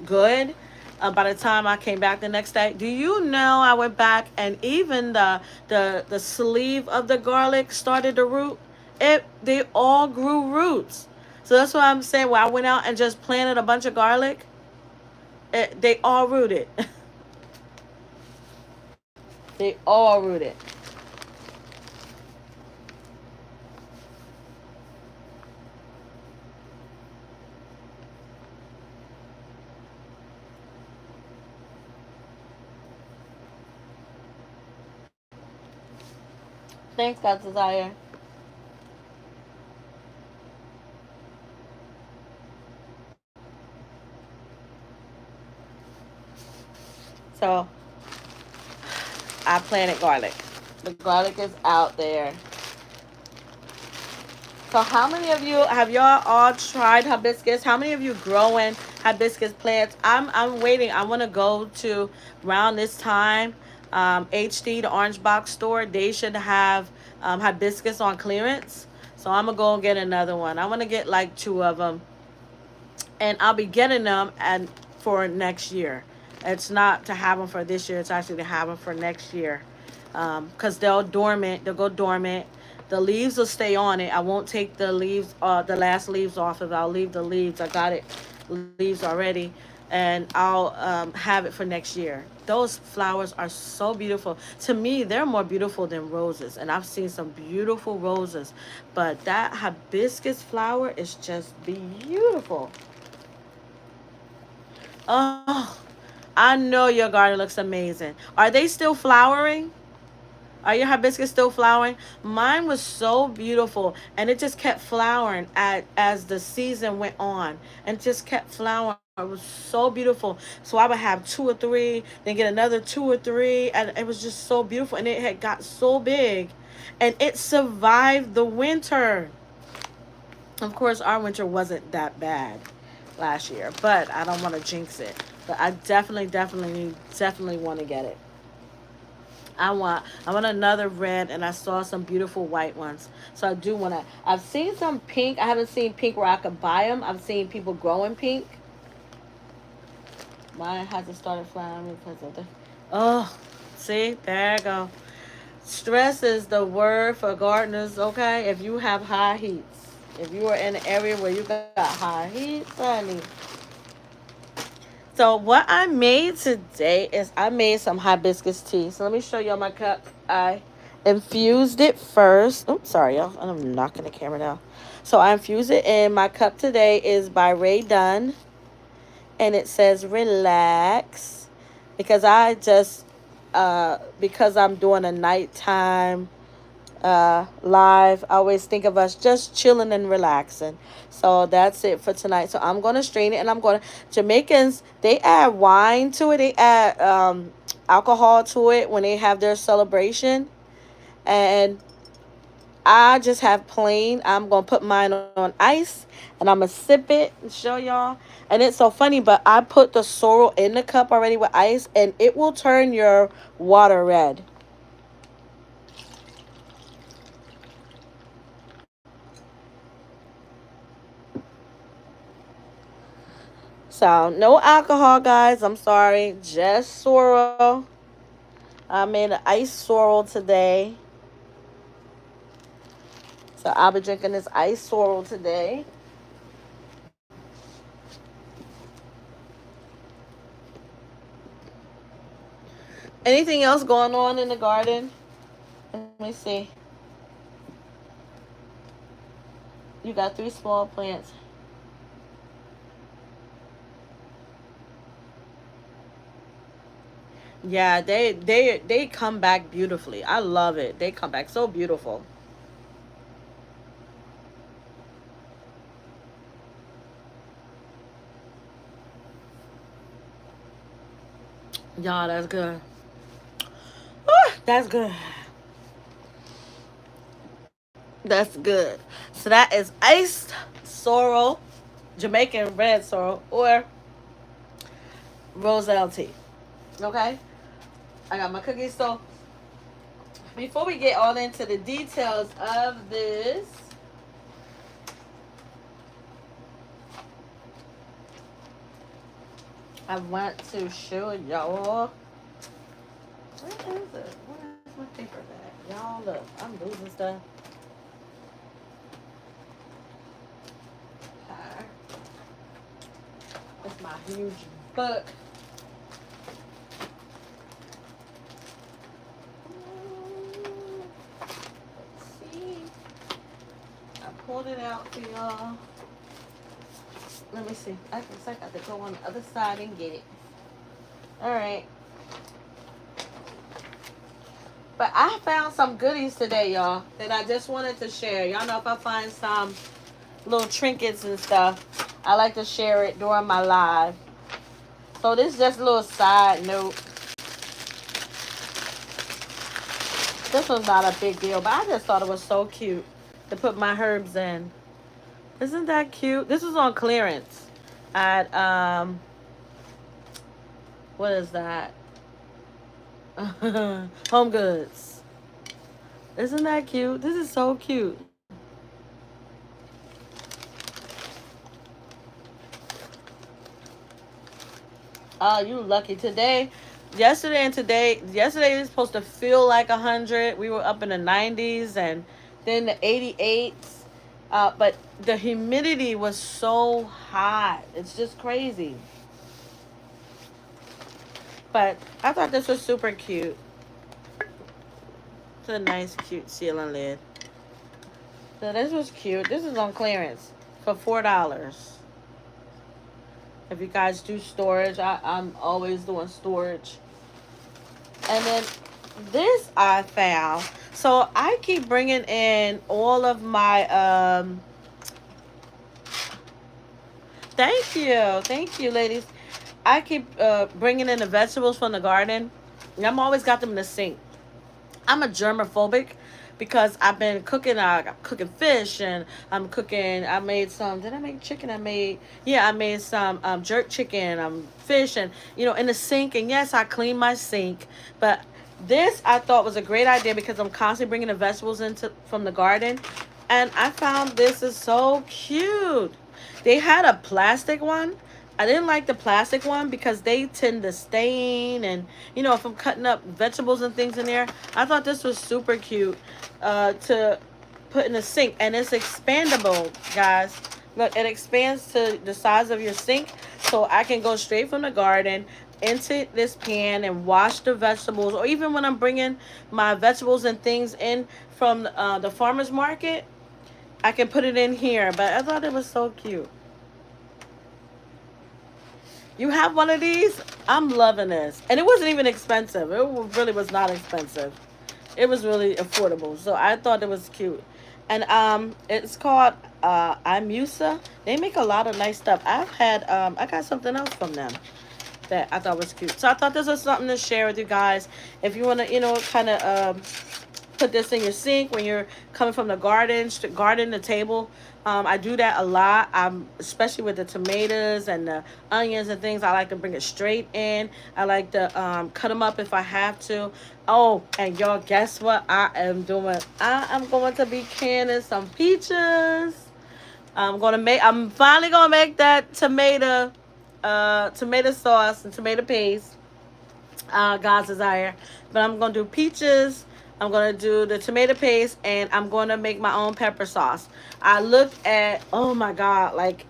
good. By the time I came back the next day, do you know I went back and even the sleeve of the garlic started to root. They all grew roots. So that's what I'm saying. When I went out and just planted a bunch of garlic, they all rooted. They all rooted. Thanks, God Desire. So I planted garlic. The garlic is out there. So how many of you have y'all all tried hibiscus? How many of you growing hibiscus plants? I'm waiting. I want to go to around this time. HD, the Orange Box store, they should have hibiscus on clearance. So I'm gonna go and get another one. I want to get like two of them, and I'll be getting them and for next year. It's not to have them for this year. It's actually to have them for next year, because they'll dormant. They'll go dormant. The leaves will stay on it. I won't take the leaves, the last leaves off of it. I'll leave the leaves. I got it, leaves already, and I'll have it for next year. Those flowers are so beautiful. To me, they're more beautiful than roses, and I've seen some beautiful roses, but that hibiscus flower is just beautiful. Oh, I know your garden looks amazing. Are they still flowering? Are your hibiscus still flowering? Mine was so beautiful, and it just kept flowering as the season went on, and just kept flowering. It was so beautiful. So I would have two or three, then get another two or three, and it was just so beautiful. And it had got so big, and it survived the winter. Of course, our winter wasn't that bad last year, but I don't want to jinx it. But I definitely want to get it. I want another red, and I saw some beautiful white ones. So I do want to. I've seen some pink. I haven't seen pink where I could buy them. I've seen people growing pink. Mine hasn't started flowering because of the. Oh, see, there I go. Stress is the word for gardeners. Okay, if you have high heats, if you are in an area where you got high heat, honey. So what I made today is I made some hibiscus tea. So let me show y'all my cup. I infused it first. Oops, sorry, y'all. I'm knocking the camera down. So I infused it in. My cup today is by Ray Dunn, and it says relax, because because I'm doing a nighttime live. I always think of us just chilling and relaxing. So that's it for tonight. So I'm gonna strain it, and I'm gonna. Jamaicans, they add wine to it. They add alcohol to it when they have their celebration, and I just have plain. I'm gonna put mine on ice, and I'm gonna sip it and show y'all. And it's so funny, but I put the sorrel in the cup already with ice, and it will turn your water red. So no alcohol, guys. I'm sorry. Just sorrel. I made an ice sorrel today. So I'll be drinking this ice sorrel today. Anything else going on in the garden? Let me see. You got three small plants. Yeah, they come back beautifully. I love it. They come back so beautiful. Y'all, that's good. Whew, that's good. That's good. So that is iced sorrel, Jamaican red sorrel, or Roselle tea. Okay? I got my cookies. So before we get all into the details of this, I want to show y'all. Where is it? Where's my paper bag? Y'all, look, I'm losing stuff. Okay. It's my huge book. Let's see. I pulled it out for y'all. Let me see. I got to go on the other side and get it. All right. But I found some goodies today, y'all, that I just wanted to share. Y'all know if I find some little trinkets and stuff, I like to share it during my live. So this is just a little side note. This was not a big deal, but I just thought it was so cute to put my herbs in. Isn't that cute? This was on clearance at what is that? Home Goods. Isn't that cute? This is so cute. Oh, you lucky. Yesterday and today, yesterday was supposed to feel like 100. We were up in the 90s and then the 88s. But the humidity was so hot. It's just crazy. But I thought this was super cute. It's a nice, cute ceiling lid. So this was cute. This is on clearance for $4. If you guys do storage, I'm always doing storage. And then this I found. So I keep bringing in all of my thank you, ladies. I keep bringing in the vegetables from the garden. And I'm always got them in the sink. I'm a germophobic because I've been cooking. I'm cooking fish and I'm cooking. I made some. Did I make chicken? I made some jerk chicken, fish, and in the sink. And yes, I clean my sink. But this I thought was a great idea because I'm constantly bringing the vegetables into from the garden, and I found this is so cute. They had a plastic one. I didn't like the plastic one because they tend to stain, and if I'm cutting up vegetables and things in there, I thought this was super cute to put in the sink. And it's expandable, guys. Look, it expands to the size of your sink, so I can go straight from the garden into this pan and wash the vegetables, or even when I'm bringing my vegetables and things in from the farmer's market, I can put it in here. But I thought it was so cute. You have one of these? I'm loving this. And it wasn't even expensive. It really was not expensive. It was really affordable. So I thought it was cute. And it's called Imusa. They make a lot of nice stuff. I got something else from them that I thought was cute. So I thought this was something to share with you guys. If you want to, kind of put this in your sink when you're coming from the garden the table. I do that a lot. Especially with the tomatoes and the onions and things. I like to bring it straight in. I like to cut them up if I have to. Oh, and y'all, guess what I am doing? I am going to be canning some peaches. I'm finally gonna make that tomato sauce and tomato paste. God's desire. But I'm gonna do peaches. I'm going to do the tomato paste, and I'm going to make my own pepper sauce. I looked at, oh my God, like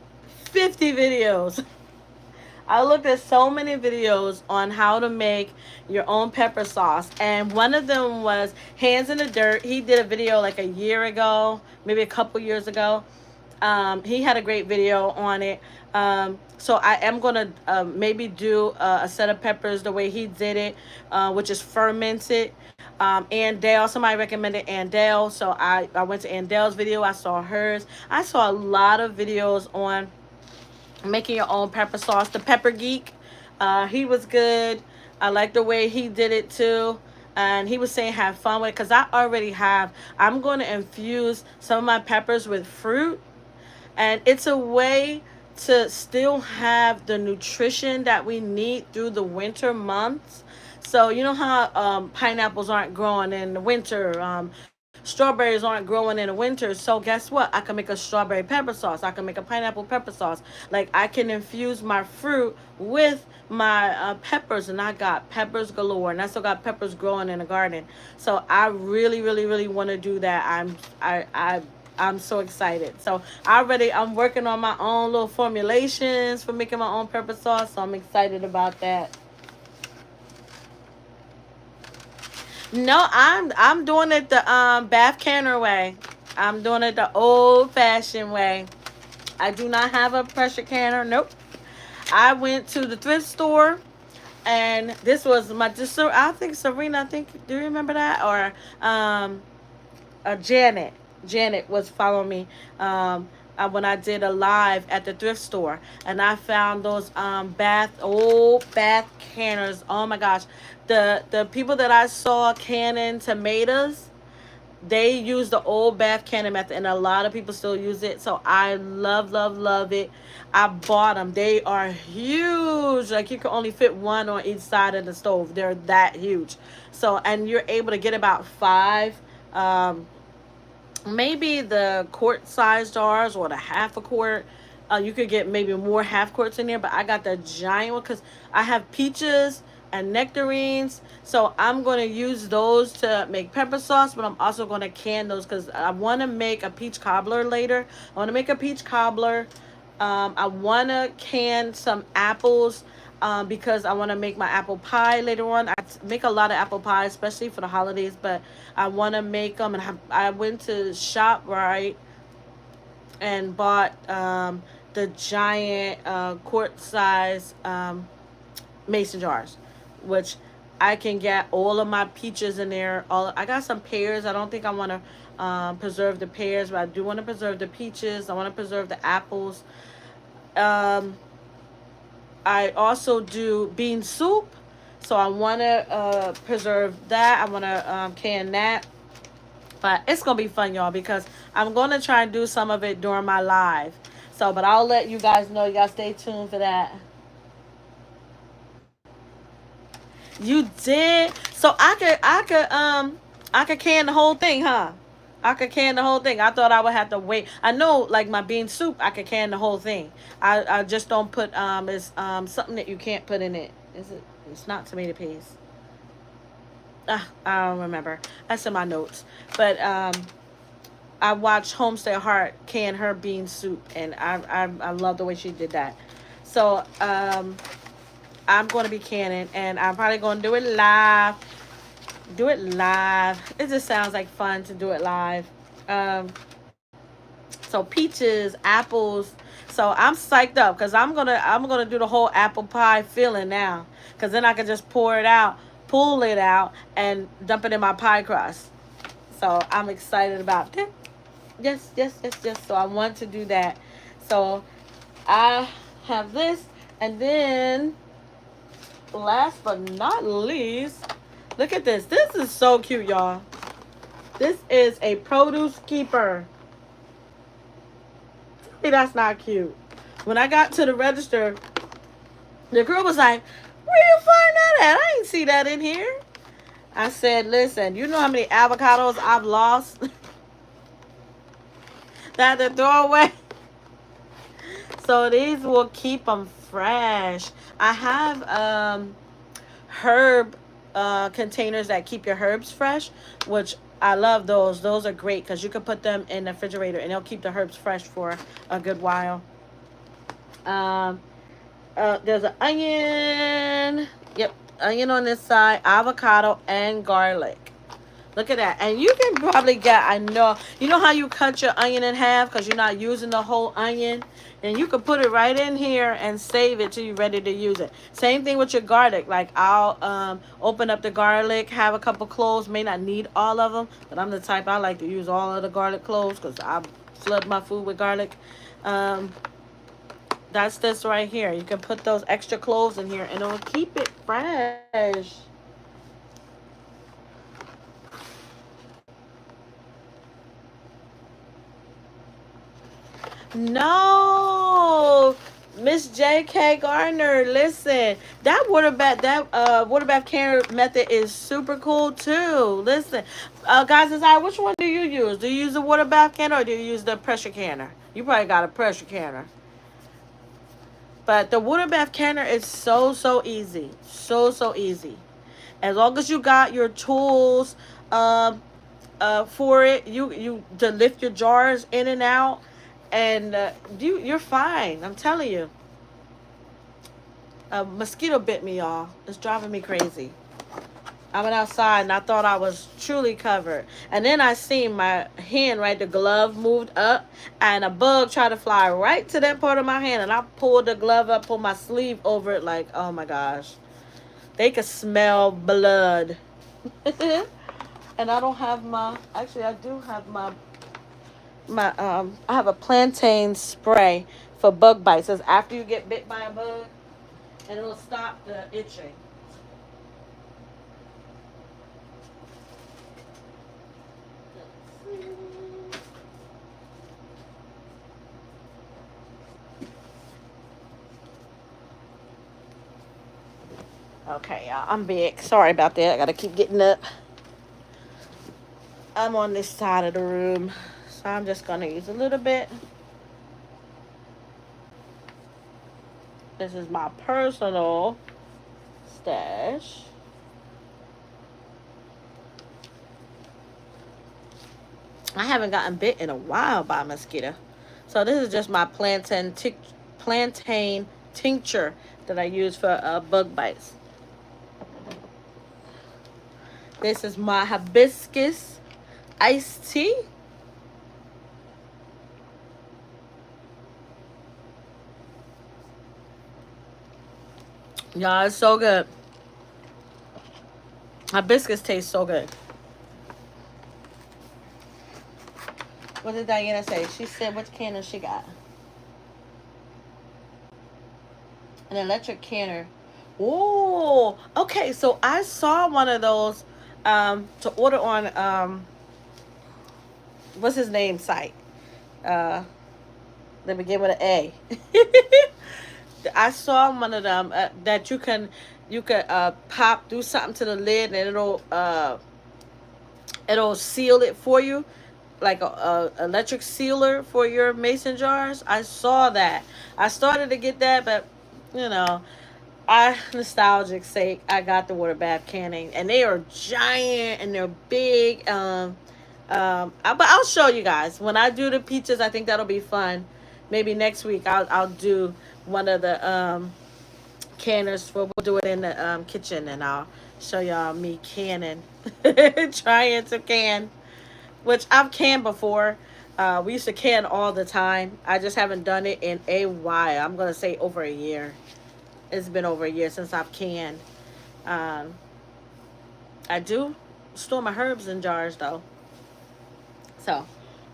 50 videos. I looked at so many videos on how to make your own pepper sauce. And one of them was Hands in the Dirt. He did a video like a year ago, maybe a couple years ago. He had a great video on it. So I am going to maybe do a set of peppers the way he did it, which is fermented. Andale, somebody recommended Andale, so I went to Andale's video. I saw hers. I saw a lot of videos on making your own pepper sauce. The Pepper Geek, he was good. I like the way he did it too. And he was saying have fun with it because I already have. I'm going to infuse some of my peppers with fruit, and it's a way to still have the nutrition that we need through the winter months. So you know how pineapples aren't growing in the winter, strawberries aren't growing in the winter. So guess what? I can make a strawberry pepper sauce. I can make a pineapple pepper sauce. Like I can infuse my fruit with my peppers, and I got peppers galore, and I still got peppers growing in the garden. So I really, really, really want to do that. I'm so excited. So I'm working on my own little formulations for making my own pepper sauce. So I'm excited about that. No, I'm doing it the Bath Canner way. I'm doing it the old fashioned way. I do not have a pressure canner. Nope. I went to the thrift store, and this was my I think Serena. I think, do you remember that? Or Janet. Janet was following me when I did a live at the thrift store, and I found those old bath canners. Oh my gosh, the people that I saw canning tomatoes, they use the old bath canning method, and a lot of people still use it. So I love, love, love it. I bought them. They are huge. Like you can only fit one on each side of the stove. They're that huge. So, and you're able to get about five. Maybe the quart size jars or the half a quart. You could get maybe more half quarts in there, but I got the giant one because I have peaches and nectarines. So I'm going to use those to make pepper sauce, but I'm also going to can those because I want to make a peach cobbler later. I want to make a peach cobbler. I want to can some apples because I want to make my apple pie later on. I make a lot of apple pie, especially for the holidays, but I want to make them. And I went to ShopRite and bought the giant quart size mason jars, which I can get all of my peaches in there. I got some pears. I don't think I want to preserve the pears, but I do want to preserve the peaches. I want to preserve the apples. I also do bean soup, so I want to preserve that. I want to can that. But it's going to be fun, y'all, because I'm going to try and do some of it during my live. So, but I'll let you guys know. You guys stay tuned for that. You did? So I could can the whole thing, huh? I could can the whole thing. I thought I would have to wait. I know, like my bean soup, I could can the whole thing. I just don't put it's something that you can't put in it. Is it? It's not tomato paste. I don't remember. That's in my notes. But I watched Homestead Heart can her bean soup, and I love the way she did that. So I'm going to be canning, and I'm probably going to do it live. Do it live. It just sounds like fun to do it live. So peaches, apples. So I'm psyched up because I'm gonna do the whole apple pie filling now. Because then I can just pour it out, pull it out, and dump it in my pie crust. So I'm excited about that. Yes, yes, yes, yes. So I want to do that. So I have this, and then last but not least, look at this. This is so cute, y'all. This is a produce keeper. See, that's not cute. When I got to the register, the girl was like, "Where you find that at? I ain't see that in here." I said, "Listen, you know how many avocados I've lost that to throw away? So these will keep them fresh." I have herb containers that keep your herbs fresh, which I love those. Those are great because you can put them in the refrigerator and they'll keep the herbs fresh for a good while. There's an onion. Yep, onion on this side, avocado, and garlic. Look at that. And you can probably get, I know, you know how you cut your onion in half because you're not using the whole onion? And you can put it right in here and save it till you're ready to use it. Same thing with your garlic. Like I'll open up the garlic, have a couple cloves, may not need all of them, but I'm the type I like to use all of the garlic cloves because I flood my food with garlic. That's this right here. You can put those extra cloves in here and it'll keep it fresh. No, Miss J.K. Gardner, listen, that water bath care method is super cool too. Listen, guys, decide which one do you use? Do you use the water bath canner or do you use the pressure canner? You probably got a pressure canner. But the water bath canner is so easy, so easy. As long as you got your tools, um, for it, you to lift your jars in and out, and you're fine. I'm telling you. A mosquito bit me, y'all. It's driving me crazy. I went outside and I thought I was truly covered. And then I seen my hand, right, the glove moved up and a bug tried to fly right to that part of my hand. And I pulled the glove up, pulled my sleeve over it like, oh my gosh. They could smell blood. And I don't have my, actually I do have I have a plantain spray for bug bites. It says after you get bit by a bug, and it'll stop the itching. Okay, y'all, I'm big. Sorry about that. I gotta keep getting up. I'm on this side of the room, so I'm just gonna use a little bit. This is my personal stash. I haven't gotten bit in a while by a mosquito. So this is just my plantain tincture that I use for bug bites. This is my hibiscus iced tea. Y'all, it's so good. Hibiscus tastes so good. What did Diana say? She said which canner she got. An electric canner. Oh, okay. So I saw one of those to order on what's his name site? Let me begin with an A. I saw one of them that you could pop, do something to the lid and it'll seal it for you, like a electric sealer for your mason jars. I saw that. I started to get that, but you know, nostalgic sake, I got the water bath canning, and they are giant and they're big. But I'll show you guys when I do the peaches. I think that'll be fun. Maybe next week I'll do one of the canners. We'll do it in the kitchen, and I'll show y'all me canning, trying to can, which I've canned before. We used to can all the time. I just haven't done it in a while. I'm gonna say over a year. It's been over a year since I've canned. Um, I do store my herbs in jars though. So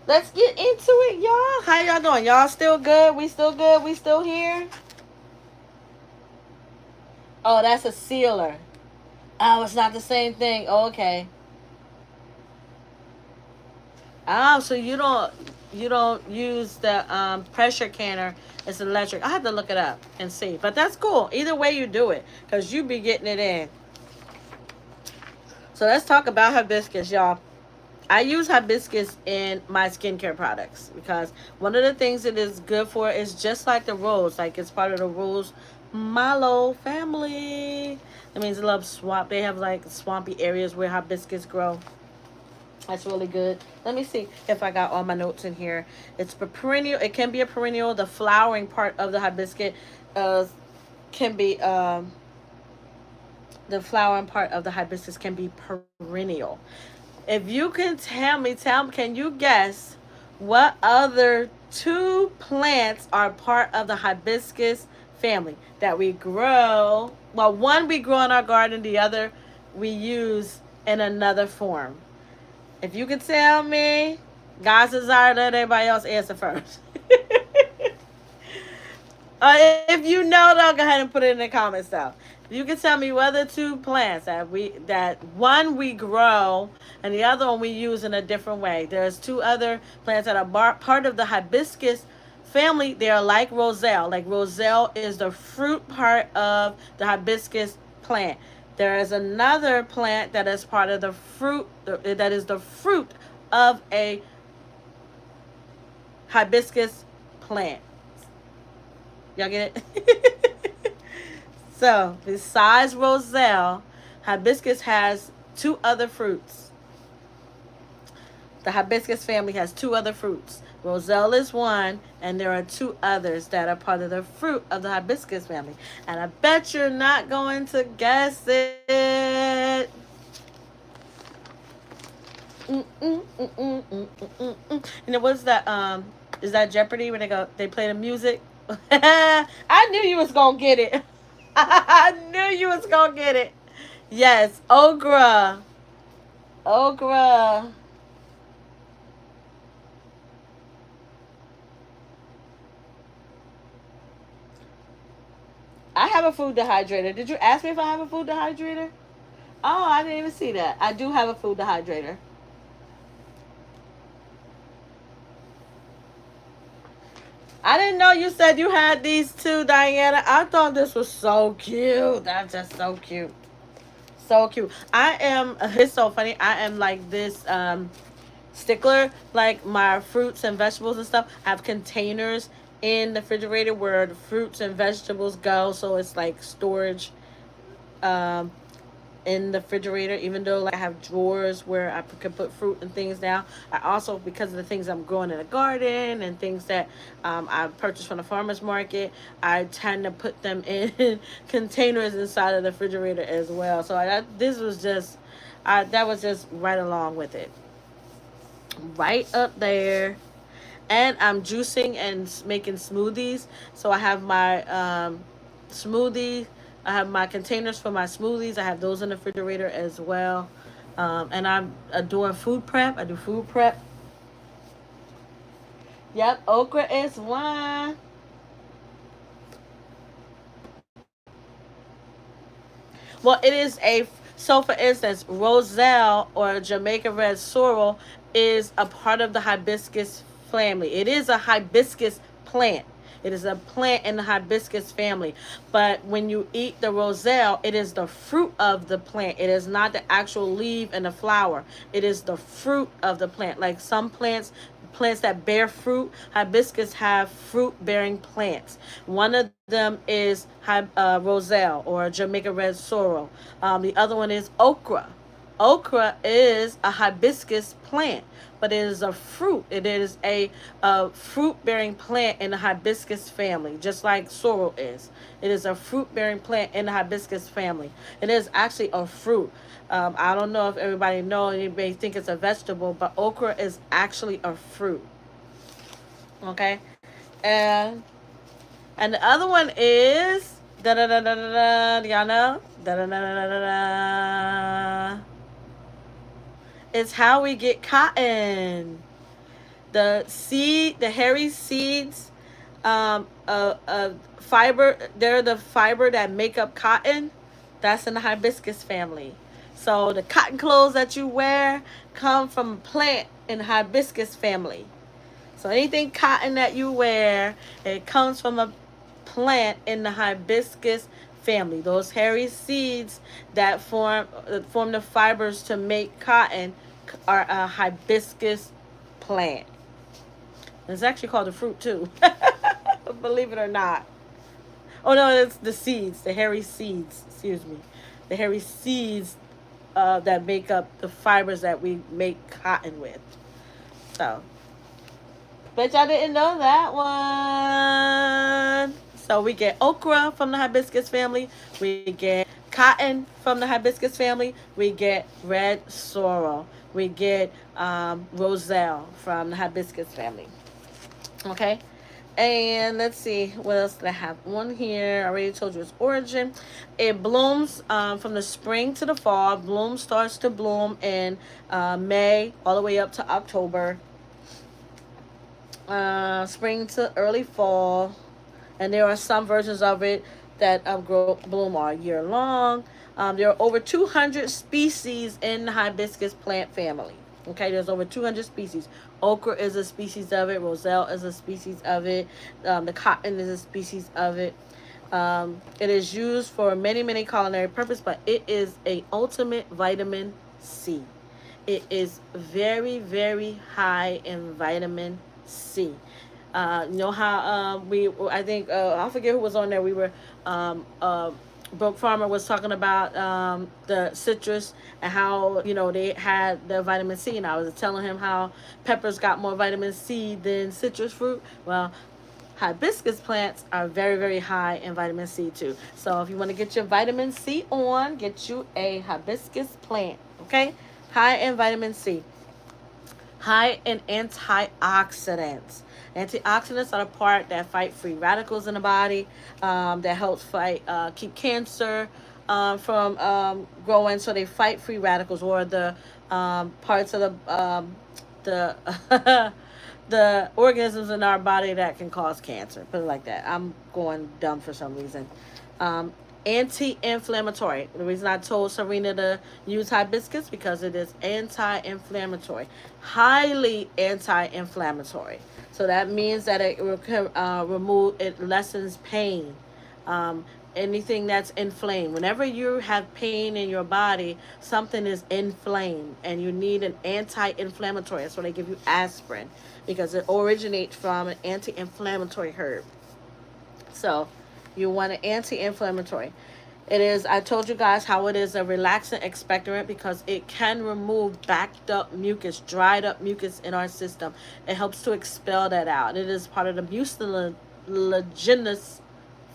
let's get into it, y'all. How y'all doing? Y'all still good? We still good? We still here? Oh, that's a sealer. Oh, it's not the same thing. Oh, okay. Oh, so you don't use the pressure canner. It's electric. I have to look it up and see. But that's cool. Either way you do it, because you be getting it in. So let's talk about hibiscus, y'all. I use hibiscus in my skincare products because one of the things it is good for is just like the rose. Like it's part of the rose mallow family. That means they love swamp. They have like swampy areas where hibiscus grow. That's really good. Let me see if I got all my notes in here. It's a perennial. It can be a perennial. The flowering part of the hibiscus can be the flowering part of the hibiscus can be perennial. If you can can you guess what other two plants are part of the hibiscus family that we grow? Well, one we grow in our garden, the other we use in another form. If you could tell me, God's desire, let everybody else answer first. If you know, though, go ahead and put it in the comments, though. You can tell me whether two plants that one we grow and the other one we use in a different way. There's two other plants that are part of the hibiscus family. They are like Roselle. Like Roselle is the fruit part of the hibiscus plant. There is another plant that is part of the fruit, that is the fruit of a hibiscus plant. Y'all get it? So, besides Roselle, hibiscus has two other fruits. The hibiscus family has two other fruits. Roselle is one, and there are two others that are part of the fruit of the hibiscus family. And I bet you're not going to guess it. And it was that is that Jeopardy when they play the music? I knew you was gonna get it. I knew you was gonna get it. Yes, okra. Okra. I have a food dehydrator. Did you ask me if I have a food dehydrator? Oh, I didn't even see that. I do have a food dehydrator. I didn't know you said you had these two, Diana. I thought this was so cute. That's just so cute. So cute. I am, it's so funny. I am like this stickler, like my fruits and vegetables and stuff. I have containers in the refrigerator where the fruits and vegetables go. So it's like storage um, in the refrigerator, even though like I have drawers where I can put fruit and things down. I also, because of the things I'm growing in the garden and things that I purchased from the farmer's market, I tend to put them in containers inside of the refrigerator as well. So this was just, that was just right along with it. Right up there. And I'm juicing and making smoothies. So I have my smoothie. I have my containers for my smoothies. I have those in the refrigerator as well. And I'm doing food prep. I do food prep. Yep, okra is one. Well, it is a, so for instance, Roselle or Jamaican red sorrel is a part of the hibiscus family. It is a hibiscus plant. It is a plant in the hibiscus family. But when you eat the roselle, it is the fruit of the plant. It is not the actual leaf and the flower. It is the fruit of the plant. Like some plants that bear fruit, hibiscus have fruit bearing plants. One of them is roselle or Jamaica red sorrel. The other one is okra. Okra is a hibiscus plant, but it is a fruit. It is a fruit bearing plant in the hibiscus family, just like sorrel is. It is a fruit bearing plant in the hibiscus family. It is actually a fruit. I don't know if everybody knows, you may think it's a vegetable, but okra is actually a fruit. Okay? And and the other one is da da da da da da. Y'all know? Da da da da da da. It's how we get cotton. The hairy seeds, fiber. They're the fiber that make up cotton. That's in the hibiscus family. So the cotton clothes that you wear come from a plant in the hibiscus family. So anything cotton that you wear, it comes from a plant in the hibiscus family. Those hairy seeds that form the fibers to make cotton are a hibiscus plant. It's actually called a fruit too. Believe it or not. Oh no, it's the seeds, the hairy seeds. Excuse me, the hairy seeds that make up the fibers that we make cotton with. So, bet y'all didn't know that one. So we get okra from the hibiscus family. We get cotton from the hibiscus family. We get red sorrel. We get roselle from the hibiscus family. Okay. And let's see what else did I have on here. I already told you its origin. It blooms from the spring to the fall. Bloom starts to bloom in May all the way up to October. Spring to early fall. And there are some versions of it that bloom all year long. There are over 200 species in the hibiscus plant family. Okay, there's over 200 species. Okra is a species of it. Roselle is a species of it. The cotton is a species of it. It is used for many, many culinary purposes, but it is a ultimate vitamin C. It is very, very high in vitamin C. You know how I think, I forget who was on there. We were, Broke Farmer was talking about the citrus and how, they had the vitamin C. And I was telling him how peppers got more vitamin C than citrus fruit. Well, hibiscus plants are very, very high in vitamin C too. So if you want to get your vitamin C on, get you a hibiscus plant, okay? High in vitamin C. High in antioxidants. Antioxidants are the part that fight free radicals in the body, that helps keep cancer from growing. So they fight free radicals, or the parts of the the organisms in our body that can cause cancer. Put it like that. I'm going dumb for some reason. Um, Anti-inflammatory. The reason I told Serena to use hibiscus, because it is anti-inflammatory, highly anti-inflammatory. So that means that it lessens pain. Anything that's inflamed. Whenever you have pain in your body, something is inflamed, and you need an anti-inflammatory. That's why they give you aspirin, because it originates from an anti-inflammatory herb. So you want an anti-inflammatory. It is, I told you guys how it is a relaxant expectorant, because it can remove backed up mucus, dried up mucus in our system. It helps to expel that out. It is part of the mucilaginous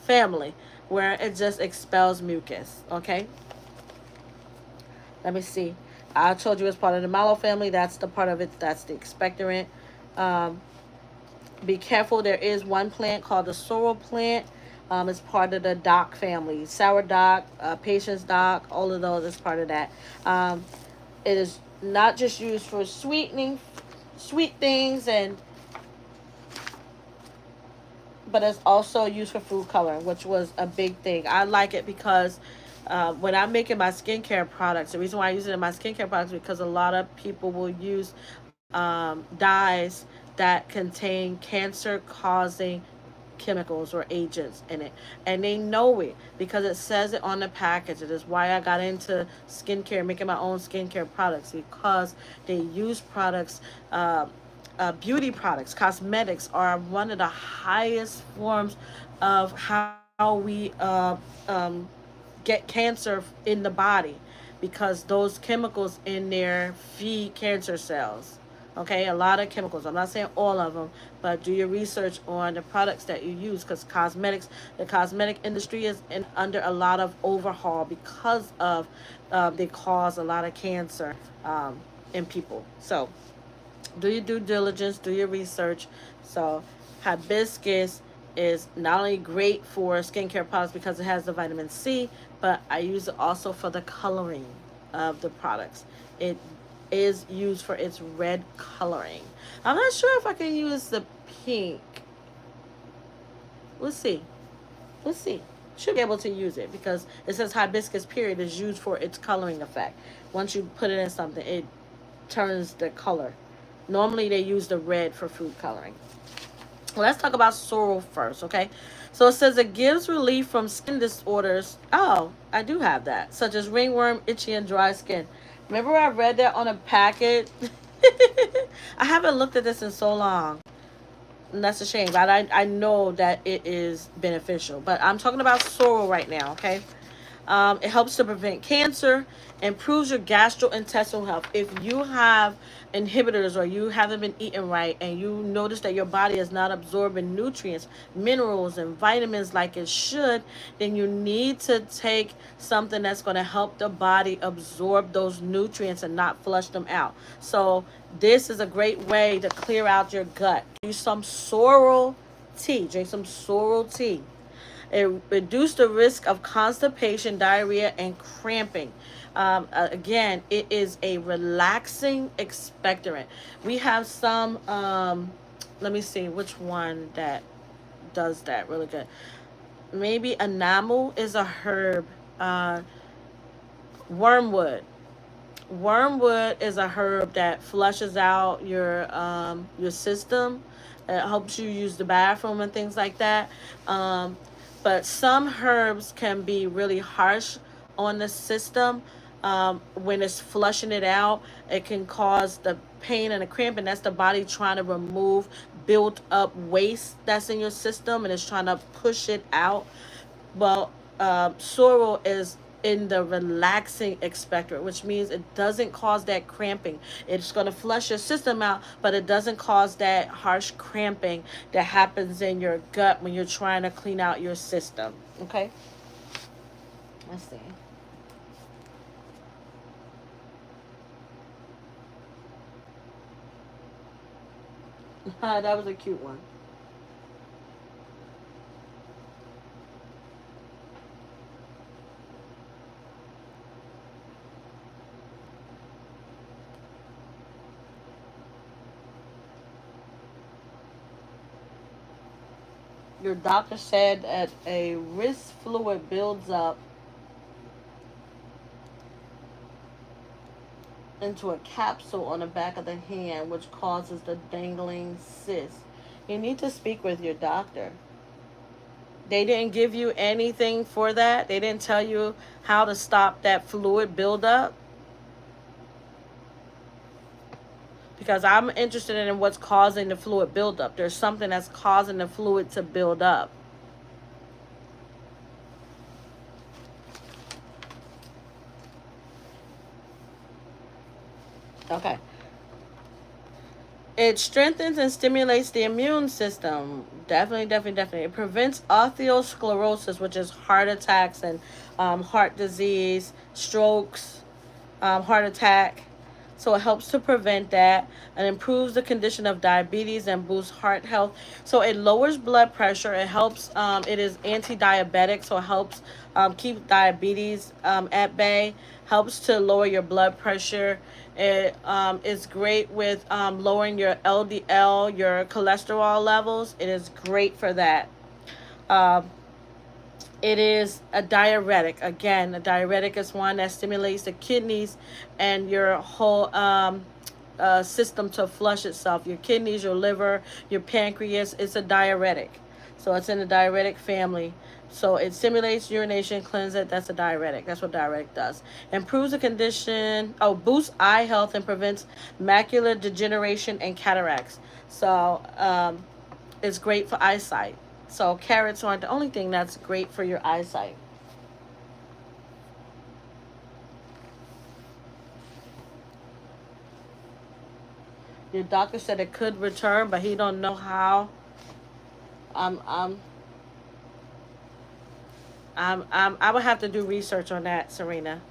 family, where it just expels mucus. Okay, let me see. I told you it's part of the mallow family. That's the part of it that's the expectorant. Um, be careful. There is one plant called the sorrel plant. It's part of the dock family. Sour dock, patience dock, all of those is part of that. It is not just used for sweetening, sweet things, but it's also used for food coloring, which was a big thing. I like it because when I'm making my skincare products, the reason why I use it in my skincare products is because a lot of people will use dyes that contain cancer-causing chemicals or agents in it, and they know it because it says it on the package. It is why I got into skincare, making my own skincare products, because they use products, beauty products, cosmetics are one of the highest forms of how we get cancer in the body, because those chemicals in there feed cancer cells. Okay, a lot of chemicals. I'm not saying all of them, but do your research on the products that you use, because the cosmetic industry is under a lot of overhaul, because of they cause a lot of cancer in people. So do your due diligence, do your research. So hibiscus is not only great for skincare products because it has the vitamin C, but I use it also for the coloring of the products. It is used for its red coloring. I'm not sure if I can use the pink. Let's see. Let's see. Should be able to use it because it says hibiscus period is used for its coloring effect. Once you put it in something, it turns the color. Normally they use the red for food coloring. Well, let's talk about sorrel first, okay? So it says it gives relief from skin disorders. Oh, I do have that, such as ringworm, itchy, and dry skin. Remember I read that on a packet? I haven't looked at this in so long. And that's a shame. But I know that it is beneficial. But I'm talking about sorrel right now, okay? It helps to prevent cancer, improves your gastrointestinal health. If you have inhibitors or you haven't been eating right and you notice that your body is not absorbing nutrients, minerals, and vitamins like it should, then you need to take something that's going to help the body absorb those nutrients and not flush them out. So this is a great way to clear out your gut. Use some sorrel tea. Drink some sorrel tea. It reduced the risk of constipation, diarrhea, and cramping. Again, it is a relaxing expectorant. We have some, let me see which one that does that really good. Maybe enamel is a herb. Wormwood. Wormwood is a herb that flushes out your system. It helps you use the bathroom and things like that. Um, but some herbs can be really harsh on the system. When it's flushing it out, it can cause the pain and the cramp, and that's the body trying to remove built up waste that's in your system, and it's trying to push it out. Well, sorrel is in the relaxing spectrum, which means it doesn't cause that cramping. It's going to flush your system out, but it doesn't cause that harsh cramping that happens in your gut when you're trying to clean out your system. Okay? Let's see. That was a cute one. Your doctor said that a wrist fluid builds up into a capsule on the back of the hand, which causes the dangling cyst. You need to speak with your doctor. They didn't give you anything for that. They didn't tell you how to stop that fluid buildup. Because I'm interested in what's causing the fluid buildup. There's something that's causing the fluid to build up. Okay. It strengthens and stimulates the immune system. Definitely, definitely, definitely. It prevents atherosclerosis, which is heart attacks and heart disease, strokes, heart attack. So it helps to prevent that and improves the condition of diabetes and boosts heart health. So it lowers blood pressure. It helps. It is anti-diabetic, so it helps keep diabetes at bay. Helps to lower your blood pressure. It is great with lowering your LDL, your cholesterol levels. It is great for that. Um, it is a diuretic. Again, a diuretic is one that stimulates the kidneys and your whole system to flush itself. Your kidneys, your liver, your pancreas. It's a diuretic. So it's in the diuretic family. So it stimulates urination, cleanse it. That's a diuretic. That's what diuretic does. Improves the condition. Oh, boosts eye health and prevents macular degeneration and cataracts. So it's great for eyesight. So carrots aren't the only thing that's great for your eyesight. Your doctor said it could return, but he don't know how. I'm I'm I would have to do research on that, Serena.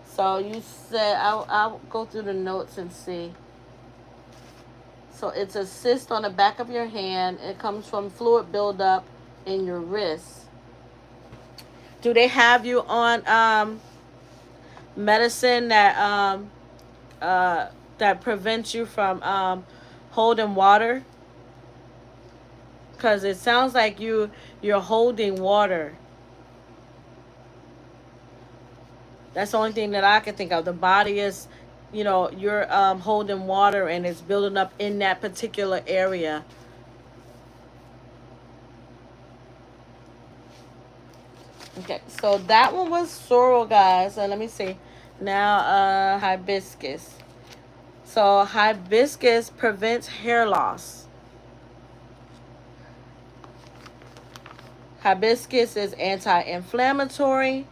So you said I'll go through the notes and see. So it's a cyst on the back of your hand. It comes from fluid buildup in your wrist. Do they have you on medicine that prevents you from holding water? Because it sounds like you're holding water. That's the only thing that I can think of. The body is, you're holding water and it's building up in that particular area. Okay, so that one was sorrel, guys. So let me see. Now, hibiscus. So hibiscus prevents hair loss. Hibiscus is anti-inflammatory.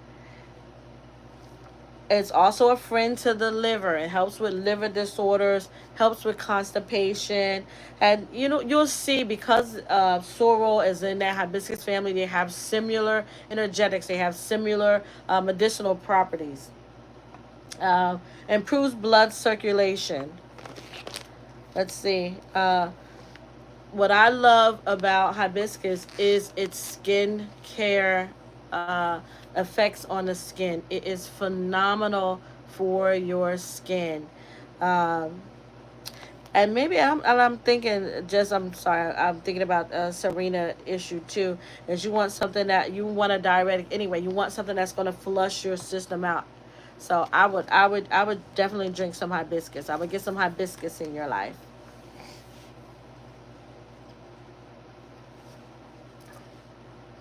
It's also a friend to the liver. It helps with liver disorders, helps with constipation. And you'll see, because sorrel is in that hibiscus family, they have similar energetics. They have similar medicinal properties. Improves blood circulation. Let's see. What I love about hibiscus is its skin care effects on the skin. It is phenomenal for your skin. Um, And maybe I'm thinking, just, I'm sorry, I'm thinking about Serena issue too. Is you want something that you want a diuretic anyway. You want something that's going to flush your system out. So I would definitely drink some hibiscus. I would get some hibiscus in your life.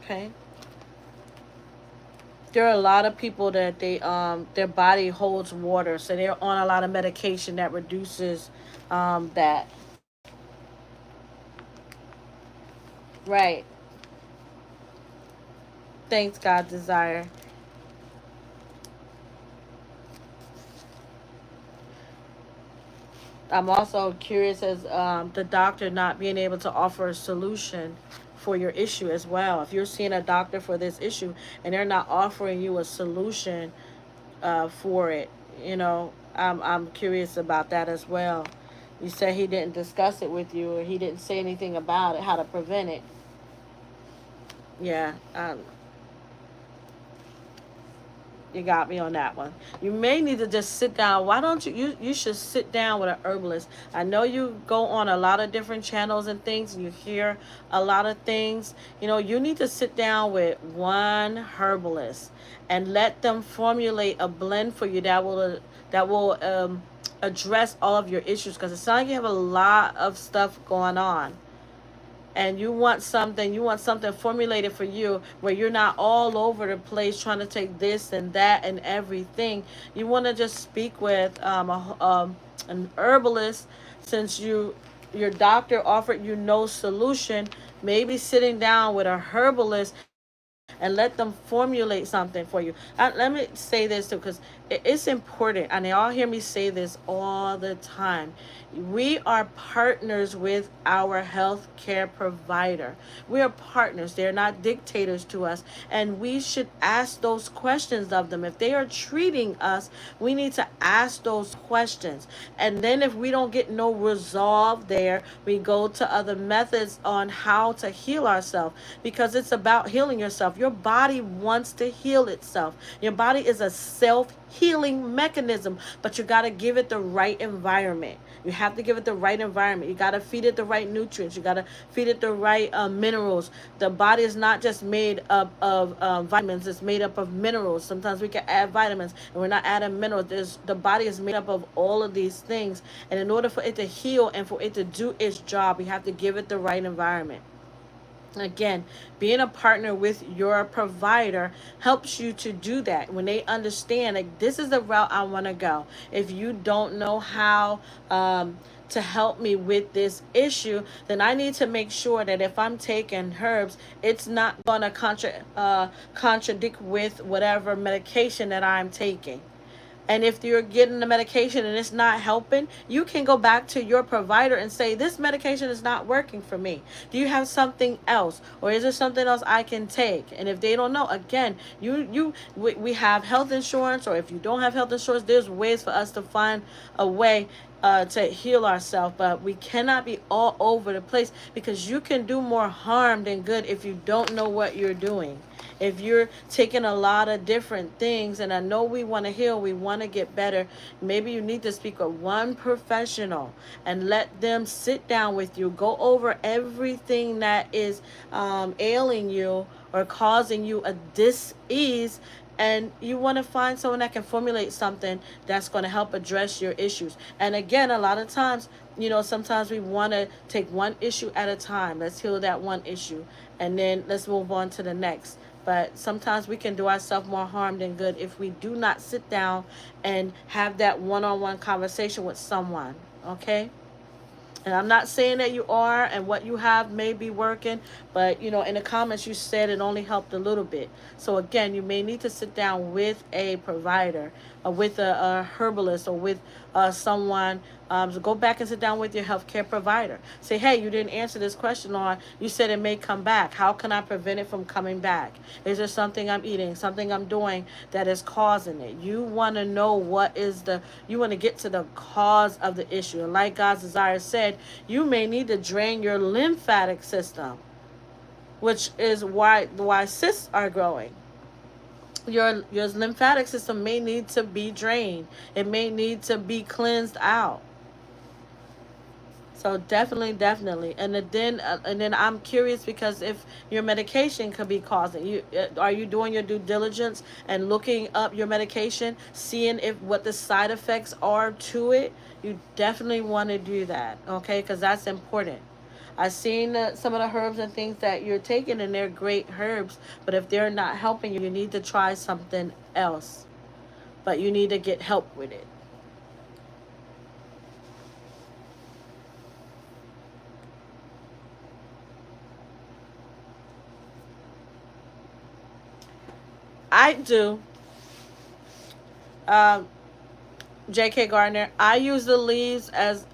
Okay. There are a lot of people that their body holds water, so they're on a lot of medication that reduces that. Right. Thanks, God desire. I'm also curious as the doctor not being able to offer a solution for your issue as well. If you're seeing a doctor for this issue and they're not offering you a solution for it, I'm curious about that as well. You said he didn't discuss it with you, or he didn't say anything about it, how to prevent it. Yeah, you got me on that one. You may need to just sit down. Why don't you should sit down with an herbalist. I know you go on a lot of different channels and things, and you hear a lot of things. You need to sit down with one herbalist and let them formulate a blend for you that will address all of your issues, because it sounds like you have a lot of stuff going on, and you want something formulated for you where you're not all over the place trying to take this and that and everything. You want to just speak with an herbalist, since your doctor offered you no solution. Maybe sitting down with a herbalist and let them formulate something for you. Let me say this too, because it's important, and they all hear me say this all the time. We are partners with our health care provider. We are partners. They're not dictators to us, and we should ask those questions of them. If they are treating us, we need to ask those questions. And then if we don't get no resolve there, we go to other methods on how to heal ourselves, because it's about healing yourself. Your body wants to heal itself. Your body is a self-healing mechanism, but you got to give it the right environment. You have to give it the right environment. You got to feed it the right nutrients. You got to feed it the right minerals. The body is not just made up of vitamins. It's made up of minerals. Sometimes we can add vitamins and we're not adding minerals. The body is made up of all of these things. And in order for it to heal and for it to do its job, we have to give it the right environment. Again, being a partner with your provider helps you to do that. When they understand, like, this is the route I want to go. If you don't know how to help me with this issue, then I need to make sure that if I'm taking herbs, it's not going to contradict with whatever medication that I'm taking. And if you're getting the medication and it's not helping, you can go back to your provider and say, this medication is not working for me. Do you have something else? Or is there something else I can take? And if they don't know, again, we have health insurance, or if you don't have health insurance, there's ways for us to find a way to heal ourselves. But we cannot be all over the place, because you can do more harm than good if you don't know what you're doing. If you're taking a lot of different things, and I know we want to heal, we want to get better, maybe you need to speak with one professional and let them sit down with you, go over everything that is ailing you or causing you a dis-ease, and you want to find someone that can formulate something that's going to help address your issues. And again, a lot of times, sometimes we want to take one issue at a time. Let's heal that one issue, and then let's move on to the next. But sometimes we can do ourselves more harm than good if we do not sit down and have that one-on-one conversation with someone. Okay? And I'm not saying that you are and what you have may be working, but in the comments you said it only helped a little bit. So again, you may need to sit down with a provider, or with a herbalist, or with someone. So go back and sit down with your healthcare provider. Say, hey, you didn't answer this question, or you said it may come back. How can I prevent it from coming back? Is there something I'm eating, something I'm doing that is causing it? You want to know you want to get to the cause of the issue. And like God's desire said, you may need to drain your lymphatic system, which is why cysts are growing. Your lymphatic system may need to be drained. It may need to be cleansed out. So definitely, definitely, and then I'm curious because if your medication could be causing you, are you doing your due diligence and looking up your medication, seeing if what the side effects are to it? You definitely want to do that, okay? Because that's important. I've seen some of the herbs and things that you're taking, and they're great herbs, but if they're not helping you, you need to try something else. But you need to get help with it. I do. Um, J.K. Gardner, I use the leaves as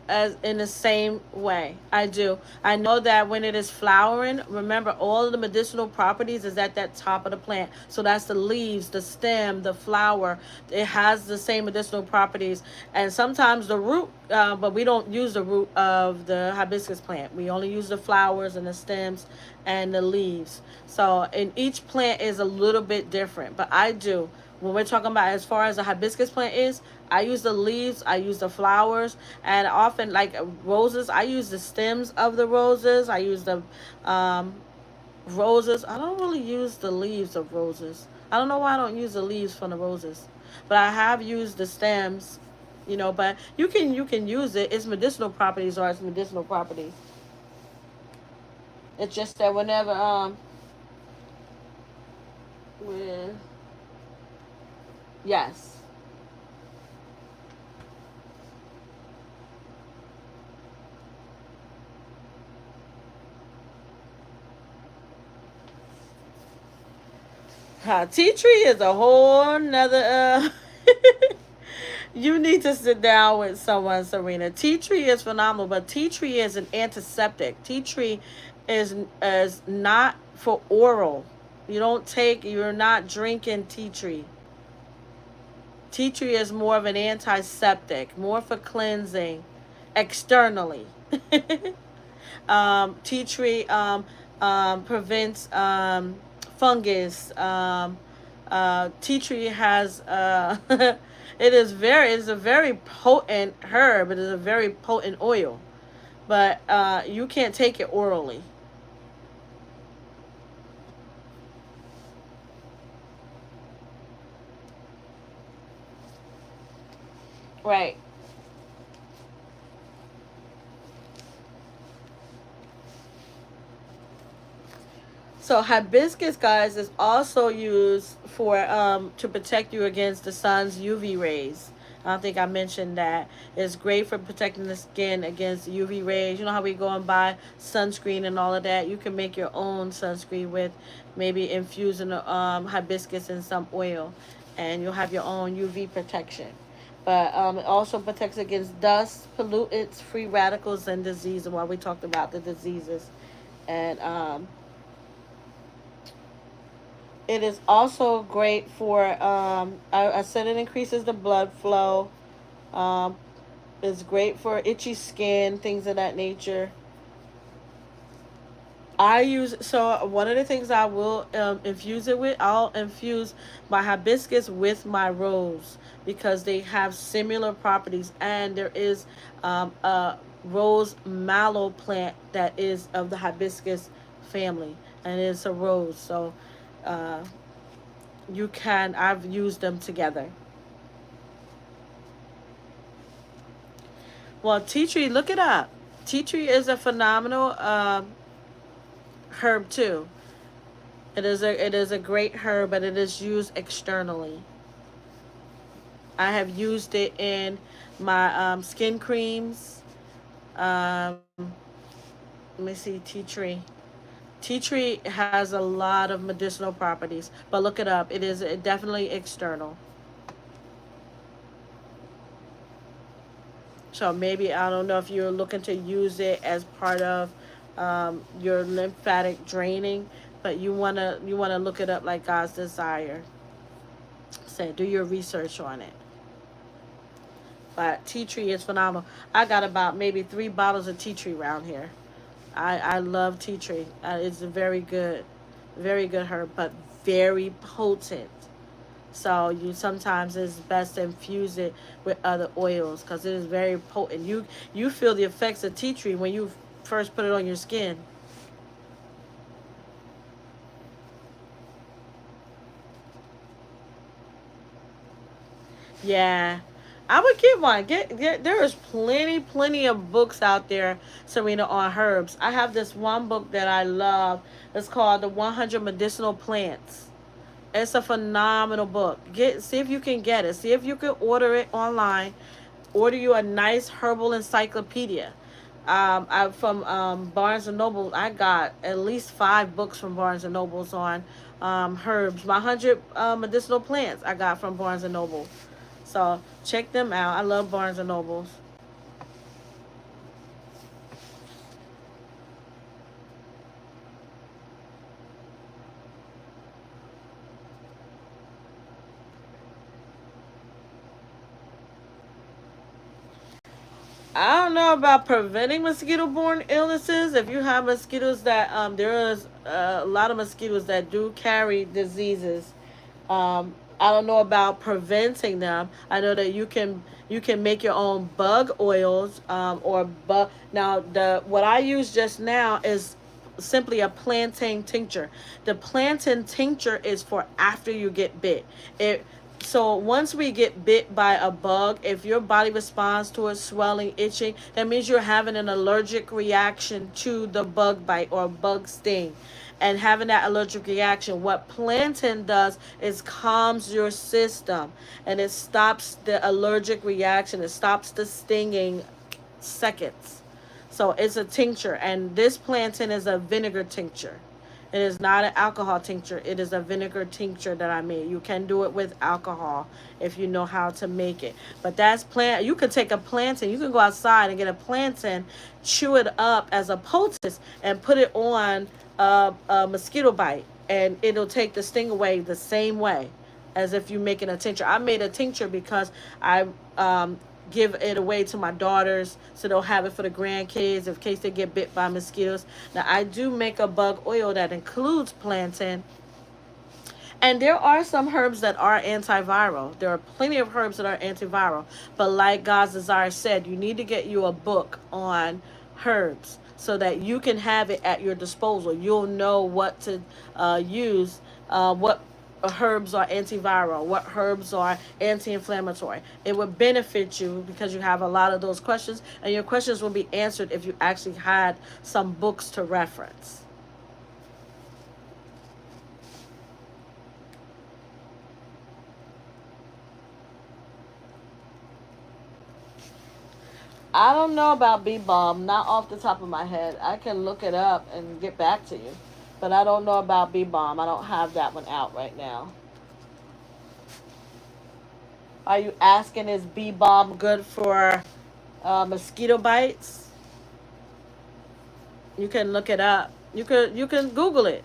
in the same way. I do. I know that when it is flowering, remember all of the medicinal properties is at that top of the plant. So that's the leaves, the stem, the flower. It has the same medicinal properties, and sometimes the root. But we don't use the root of the hibiscus plant. We only use the flowers and the stems and the leaves. So, and each plant is a little bit different. But I do, when we're talking about as far as the hibiscus plant is, I use the leaves, I use the flowers, and often like roses, I use the stems of the roses. I use the um, roses. I don't really use the leaves of roses. I don't know why I don't use the leaves from the roses, but I have used the stems. But you can use it. Its medicinal properties are its medicinal properties. It's just that whenever with yes. Tea tree is a whole nother. You need to sit down with someone, Serena. Tea tree is phenomenal, but tea tree is an antiseptic. Tea tree is not for oral. You're not drinking tea tree. Tea tree is more of an antiseptic, more for cleansing externally. Tea tree prevents fungus. Tea tree has it is a very potent herb. It is a very potent oil, but you can't take it orally. Right. So hibiscus, guys, is also used for to protect you against the sun's UV rays. I don't think I mentioned that. It's great for protecting the skin against UV rays. You know how we go and buy sunscreen and all of that? You can make your own sunscreen with maybe infusing the hibiscus in some oil, and you'll have your own UV protection. But it also protects against dust, pollutants, free radicals, and disease. While we talked about the diseases, and it is also great for, I said it increases the blood flow. Um, it's great for itchy skin, things of that nature. So one of the things I will infuse it with, I'll infuse my hibiscus with my rose because they have similar properties. And there is a rose mallow plant that is of the hibiscus family, and it's a rose. So uh, I've used them together. Well, tea tree, look it up. Tea tree is a phenomenal herb too. It is a great herb, but it is used externally. I have used it in my skin creams. Um, Let me see, tea tree. Tea tree has a lot of medicinal properties, but look it up. It is definitely external. So maybe I don't know if you're looking to use it as part of your lymphatic draining, but you wanna look it up like God's desire. Say do your research on it. But tea tree is phenomenal. I got about maybe 3 bottles of tea tree around here. I love tea tree. It's very good herb, but very potent. So you sometimes it's best to infuse it with other oils because it is very potent. You feel the effects of tea tree when you first put it on your skin. Yeah. I would get one. Get there is plenty of books out there, Serena, on herbs. I have this one book that I love. It's called The 100 Medicinal Plants. It's a phenomenal book. See if you can get it. See if you can order it online. Order you a nice herbal encyclopedia. I from Barnes and Noble. I got at least 5 books from Barnes and Nobles on herbs. My 100 medicinal plants I got from Barnes and Noble. So check them out. I love Barnes and Nobles. I don't know about preventing mosquito-borne illnesses. If you have mosquitoes that there is a lot of mosquitoes that do carry diseases. I don't know about preventing them. I know that you can make your own bug oils or bug. Now the what I use just now is simply a plantain tincture. The plantain tincture is for after you get bit. It so once we get bit by a bug, if your body responds to it, swelling, itching, that means you're having an allergic reaction to the bug bite or bug sting. And having that allergic reaction, what plantain does is calms your system and it stops the allergic reaction. It stops the stinging seconds. So it's a tincture, and this plantain is a vinegar tincture. It is not an alcohol tincture. It is a vinegar tincture that I made. You can do it with alcohol if you know how to make it. But that's plant. You could take a plantain. You can go outside and get a plantain, chew it up as a poultice, and put it on a mosquito bite, and it'll take the sting away the same way as if you're making a tincture. I made a tincture because I give it away to my daughters so they'll have it for the grandkids in case they get bit by mosquitoes. Now I do make a bug oil that includes plantain. And there are some herbs that are antiviral. There are plenty of herbs that are antiviral. But like God's Desire said, you need to get you a book on herbs so that you can have it at your disposal. You'll know what to use, what herbs are antiviral, what herbs are anti-inflammatory. It would benefit you because you have a lot of those questions, and your questions will be answered if you actually had some books to reference. I don't know about bee balm, not off the top of my head. I can look it up and get back to you. But I don't know about bee balm. I don't have that one out right now. Are you asking is bee balm good for mosquito bites? You can look it up. You can Google it.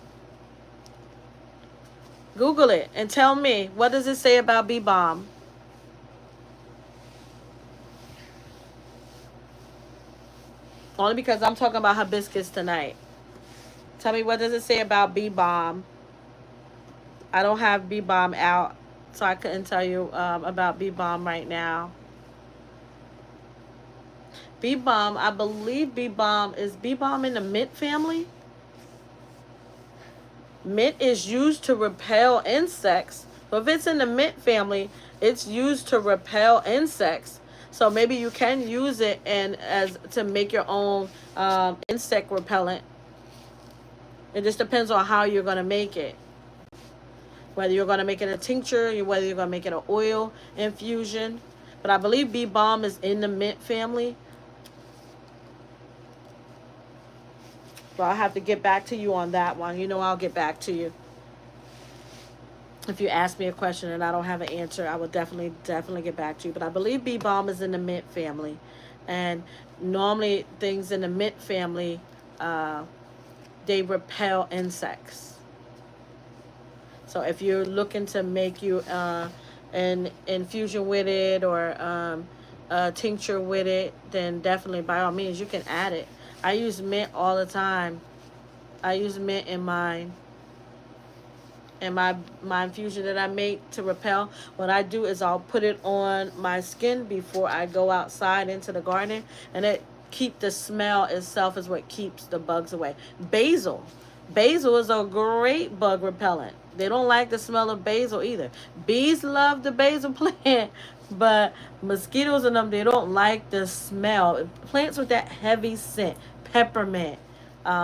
Google it and tell me what does it say about bee balm. Only because I'm talking about hibiscus tonight. Tell me what does it say about bee balm. I don't have bee balm out, so I couldn't tell you about bee balm right now. Bee balm, I believe bee balm in the mint family. Mint is used to repel insects. So if it's in the mint family, it's used to repel insects. So maybe you can use it and as to make your own insect repellent. It just depends on how you're going to make it. Whether you're going to make it a tincture, whether you're going to make it an oil infusion. But I believe bee balm is in the mint family. But I'll have to get back to you on that one. You know, I'll get back to you. If you ask me a question and I don't have an answer, I will definitely get back to you. But I believe bee balm is in the mint family. And normally things in the mint family, they repel insects. So if you're looking to make you an infusion with it or a tincture with it, then definitely by all means you can add it. I use mint all the time. I use mint in mine. and my infusion that I make to repel, what I do is I'll put it on my skin before I go outside into the garden, and it keep the smell itself is what keeps the bugs away. Basil. Basil is a great bug repellent. They don't like the smell of basil either. Bees love the basil plant, but mosquitoes and them, they don't like the smell. Plants with that heavy scent, peppermint,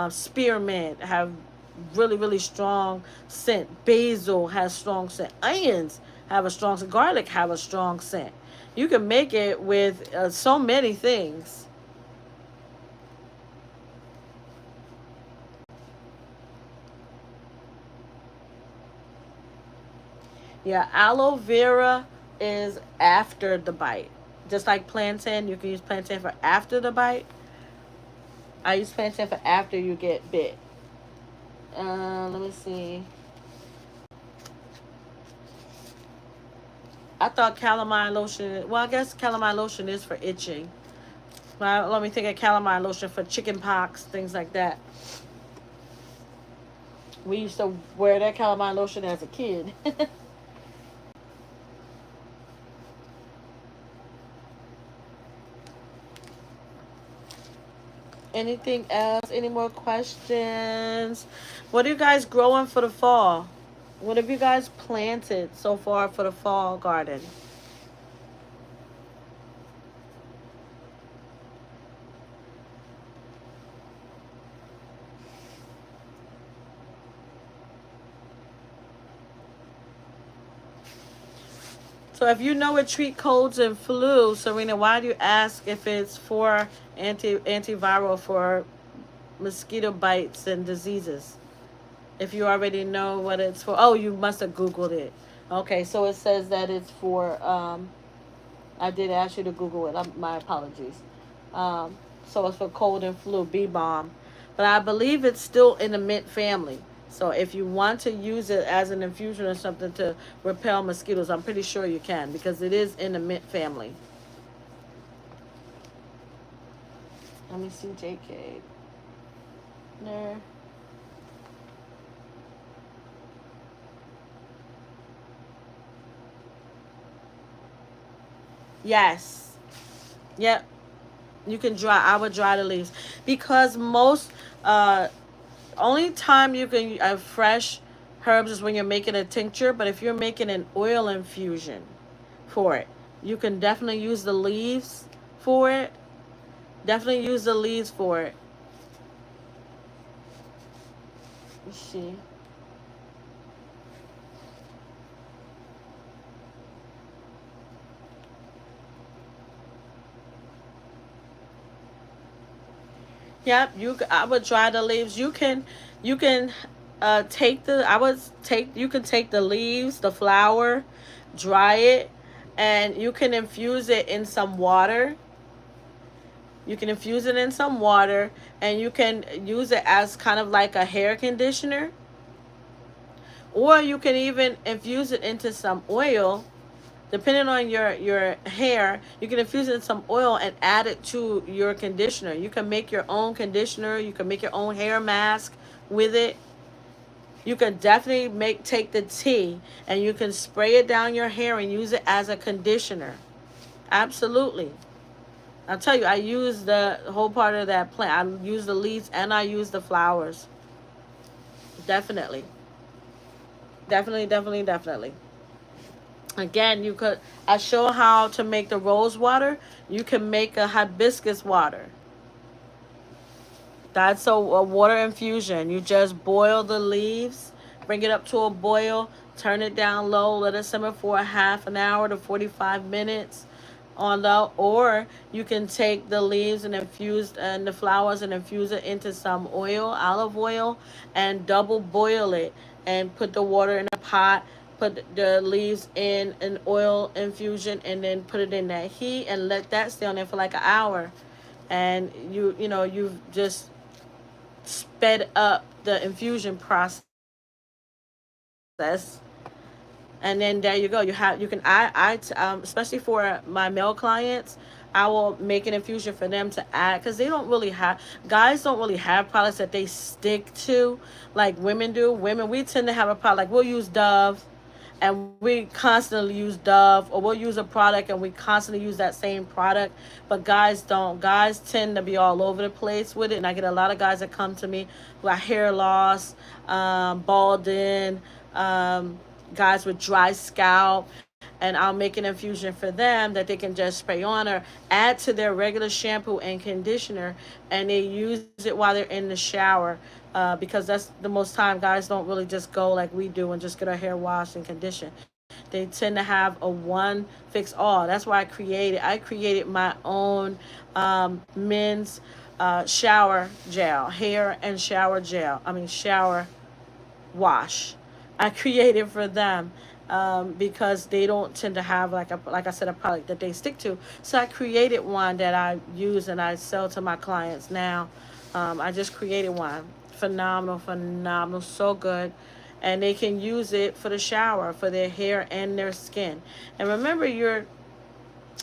spearmint have really, really strong scent. Basil has strong scent. Onions have a strong scent. Garlic have a strong scent. You can make it with so many things. Yeah, aloe vera is after the bite. Just like plantain, you can use plantain for after the bite. I use plantain for after you get bit. Let me see. I thought calamine lotion. Well, I guess calamine lotion is for itching. Well, let me think of calamine lotion for chicken pox, things like that. We used to wear that calamine lotion as a kid. Anything else? Any more questions? What are you guys growing for the fall? What have you guys planted so far for the fall garden? So if you know what treat colds and flu, Serena, why do you ask if it's for antiviral for mosquito bites and diseases? If you already know what it's for. Oh, you must have Googled it. Okay, so it says that it's for, I did ask you to Google it. My apologies. So it's for cold and flu, bee balm. But I believe it's still in the mint family. So if you want to use it as an infusion or something to repel mosquitoes, I'm pretty sure you can because it is in the mint family. Let me see, JK. There. Yes. Yep. You can dry. I would dry the leaves because most only time you can fresh herbs is when you're making a tincture. But if you're making an oil infusion for it, you can definitely use the leaves for it. Definitely use the leaves for it. Let's see. Yep, I would dry the leaves. You can take the. I would take. You can take the leaves, the flower, dry it, and you can infuse it in some water. You can infuse it in some water, and you can use it as kind of like a hair conditioner, or you can even infuse it into some oil. Depending on your hair, you can infuse it in some oil and add it to your conditioner. You can make your own conditioner. You can make your own hair mask with it. You can definitely take the tea and you can spray it down your hair and use it as a conditioner. Absolutely. I'll tell you, I use the whole part of that plant. I use the leaves and I use the flowers. Definitely. Definitely, definitely, definitely. Again, you could, I show how to make the rose water. You can make a hibiscus water. That's a water infusion. You just boil the leaves, bring it up to a boil, turn it down low, let it simmer for a half an hour to 45 minutes on low. Or you can take the leaves and the flowers and infuse it into some oil, olive oil, and double boil it and put the water in a pot. Put the leaves in an oil infusion and then put it in that heat and let that stay on there for like an hour. And you've just sped up the infusion process, and then there you go. You can, I especially for my male clients, I will make an infusion for them to add, because they don't really have, guys don't really have products that they stick to like women do. Women, we tend to have a product, like we'll use Dove and we constantly use Dove, or we'll use a product and we constantly use that same product. But guys don't. Guys tend to be all over the place with it, and I get a lot of guys that come to me who have hair loss, balding, guys with dry scalp, and I'll make an infusion for them that they can just spray on or add to their regular shampoo and conditioner, and they use it while they're in the shower. Because that's the most time guys don't really just go like we do and just get our hair washed and conditioned. They tend to have a one fix all. That's why I created my own men's shower gel, hair and shower gel. I mean shower wash. I created for them, because they don't tend to have like I said, a product that they stick to. So I created one that I use and I sell to my clients now. I just created one. Phenomenal, phenomenal, so good. And they can use it for the shower, for their hair and their skin. And remember, your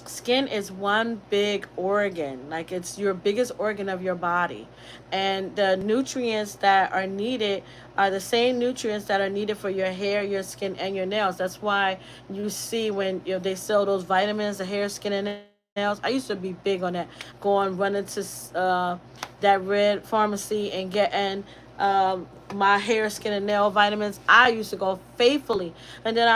skin is one big organ, like it's your biggest organ of your body, and the nutrients that are needed are the same nutrients that are needed for your hair, your skin, and your nails. That's why you see when they sell those vitamins, the hair, skin, and nails. I used to be big on that, going running to that red pharmacy and getting my hair, skin, and nail vitamins. I used to go faithfully, and then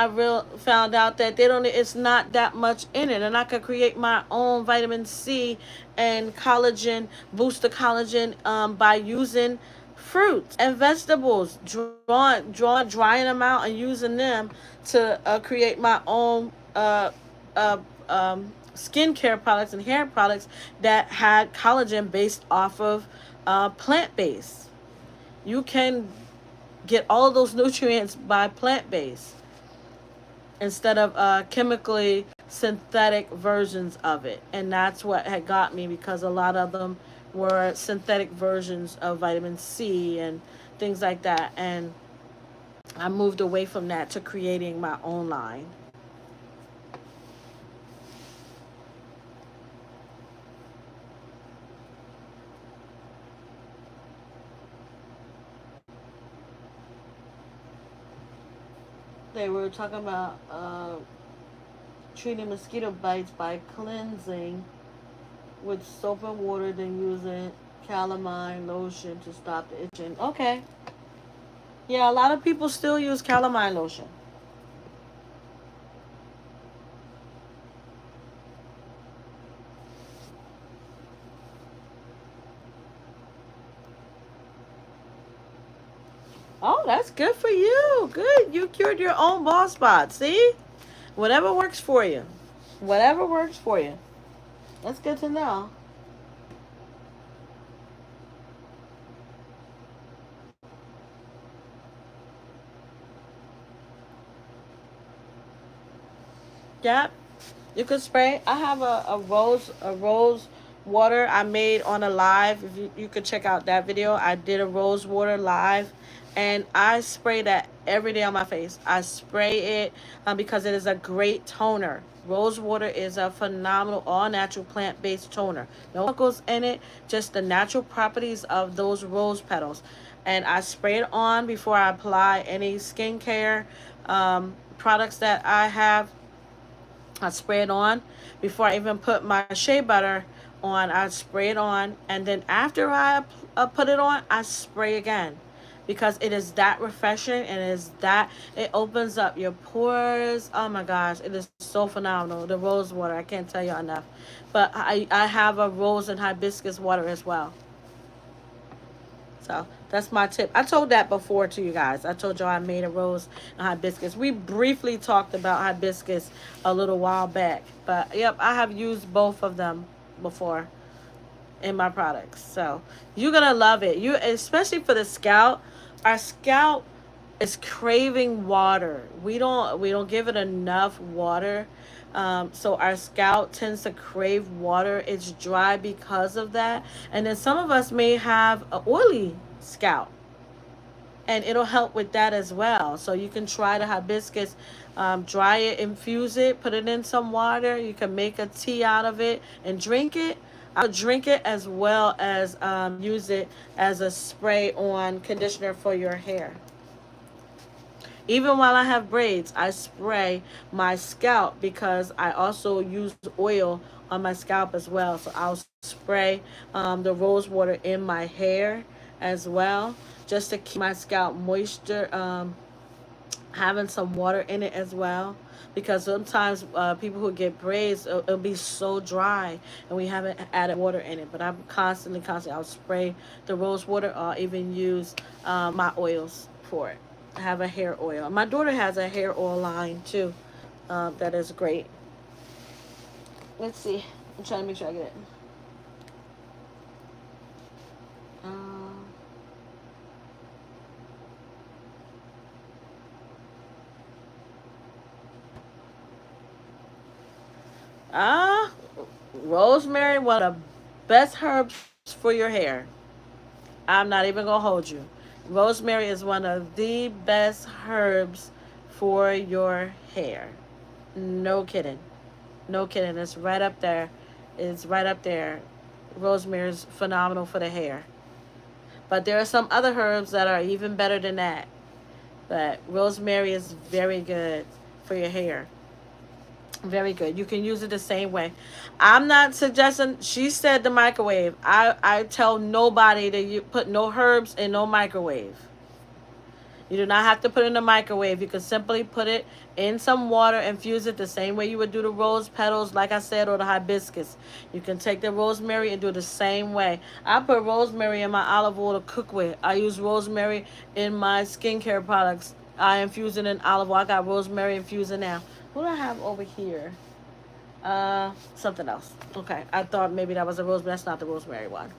found out that they don't. It's not that much in it, and I could create my own vitamin C and collagen, booster collagen, by using fruits and vegetables, drying them out and using them to create my own uh, skincare products and hair products that had collagen based off of plant based. You can get all of those nutrients by plant based instead of chemically synthetic versions of it. And that's what had got me, because a lot of them were synthetic versions of vitamin C and things like that. And I moved away from that to creating my own line. They were talking about treating mosquito bites by cleansing with soap and water, then using calamine lotion to stop the itching. Okay. Yeah, a lot of people still use calamine lotion. Oh, that's good for you. Good. You cured your own bald spot. See? Whatever works for you. Whatever works for you. That's good to know. Yep. You could spray. I have a rose water I made on a live. If you could check out that video. I did a rose water live, and I spray that every day on my face. I spray it because it is a great toner. Rose water is a phenomenal all natural plant based toner. No chemicals in it, just the natural properties of those rose petals. And I spray it on before I apply any skincare products that I have. I spray it on before I even put my shea butter on. I spray it on, and then after I put it on, I spray again, because it is that refreshing, and it opens up your pores. Oh my gosh, it is so phenomenal. The rose water, I can't tell you enough. But I have a rose and hibiscus water as well. So that's my tip. I told that before to you guys. I told y'all I made a rose and hibiscus. We briefly talked about hibiscus a little while back. But yep, I have used both of them before in my products. So you're gonna love it. You, especially for the scalp. Our scalp is craving water. We don't give it enough water. So our scalp tends to crave water. It's dry because of that. And then some of us may have an oily scalp. and it'll help with that as well. So you can try the hibiscus, dry it, infuse it, put it in some water. You can make a tea out of it and drink it. I would drink it as well as use it as a spray on conditioner for your hair. Even while I have braids, I spray my scalp because I also use oil on my scalp as well. So I'll spray the rose water in my hair as well, just to keep my scalp moisture, having some water in it as well. Because sometimes people who get braids, it'll be so dry and we haven't added water in it. But I'm constantly, I'll spray the rose water or even use my oils for it. I have a hair oil. My daughter has a hair oil line too. That is great. Let's see. I'm trying to make sure I get it. Um, ah, rosemary, one of the best herbs for your hair. I'm not even gonna hold you. Rosemary is one of the best herbs for your hair. No kidding. No kidding. It's right up there. It's right up there. Rosemary is phenomenal for the hair. But there are some other herbs that are even better than that. But rosemary is very good for your hair. Very good. You can use it the same way. I'm not suggesting. She said the microwave. I tell nobody to put no herbs in no microwave. You do not have to put it in the microwave. You can simply put it in some water, infuse it the same way you would do the rose petals, like I said, or the hibiscus. You can take the rosemary and do it the same way. I put rosemary in my olive oil to cook with. I use rosemary in my skincare products. I infuse it in olive oil. I got rosemary infusing now. What do I have over here? Something else. Okay, I thought maybe that was a rosemary. That's not the rosemary one.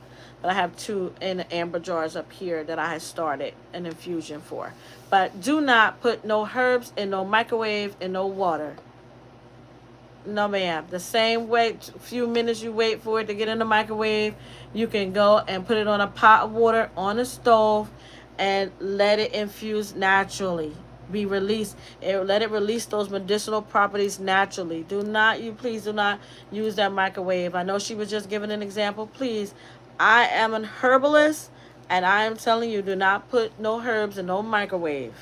But I have two in the amber jars up here that I had started an infusion for. But do not put no herbs in no microwave and no water. No, ma'am. The same way, few minutes you wait for it to get in the microwave, you can go and put it on a pot of water on the stove and let it infuse naturally. Be released. Let it release those medicinal properties naturally. Do not, you please do not use that microwave. I know she was just giving an example. Please, I am an herbalist, and I am telling you, do not put no herbs in no microwave.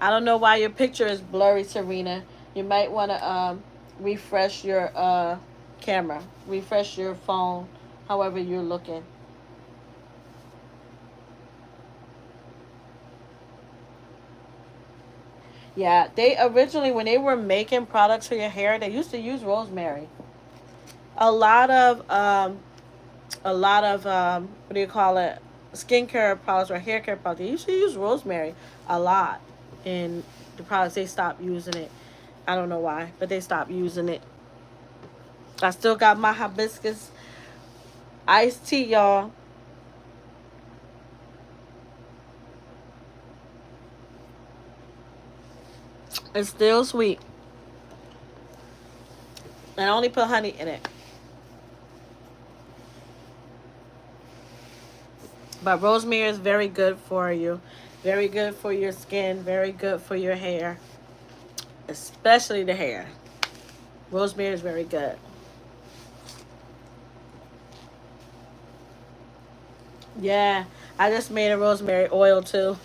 I don't know why your picture is blurry, Serena. You might want to refresh your camera, refresh your phone, however you're looking. Yeah, they originally, when they were making products for your hair, they used to use rosemary. A lot of what do you call it? Skincare products or hair care products. They used to use rosemary a lot in the products. They stopped using it. I don't know why, but they stopped using it. I still got my hibiscus iced tea, y'all. It's still sweet. And I only put honey in it. But rosemary is very good for you. Very good for your skin. Very good for your hair. Especially the hair. Rosemary is very good. Yeah, I just made a rosemary oil too.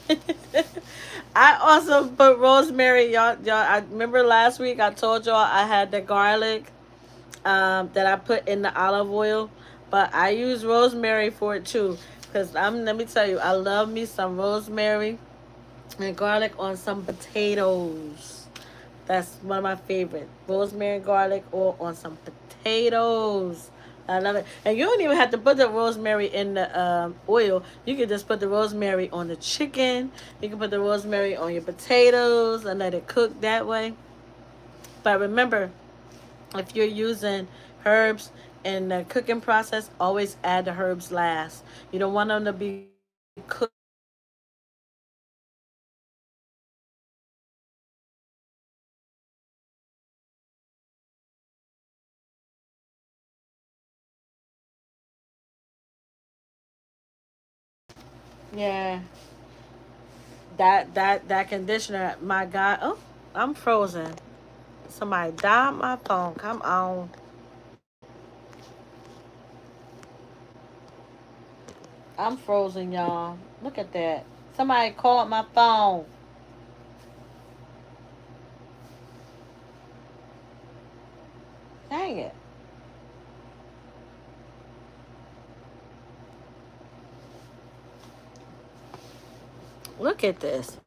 I also put rosemary, y'all. I remember last week I told y'all I had the garlic that I put in the olive oil, but I use rosemary for it too. Cause let me tell you, I love me some rosemary and garlic on some potatoes. That's one of my favorites. Rosemary and garlic oil on some potatoes. I love it. And you don't even have to put the rosemary in the oil. You can just put the rosemary on the chicken. You can put the rosemary on your potatoes and let it cook that way. But remember, if you're using herbs in the cooking process, always add the herbs last. You don't want them to be cooked Yeah. That conditioner, my God. Oh, I'm frozen. Somebody dialed my phone. Come on. I'm frozen, y'all. Look at that. Somebody called my phone. Dang it. Look at this.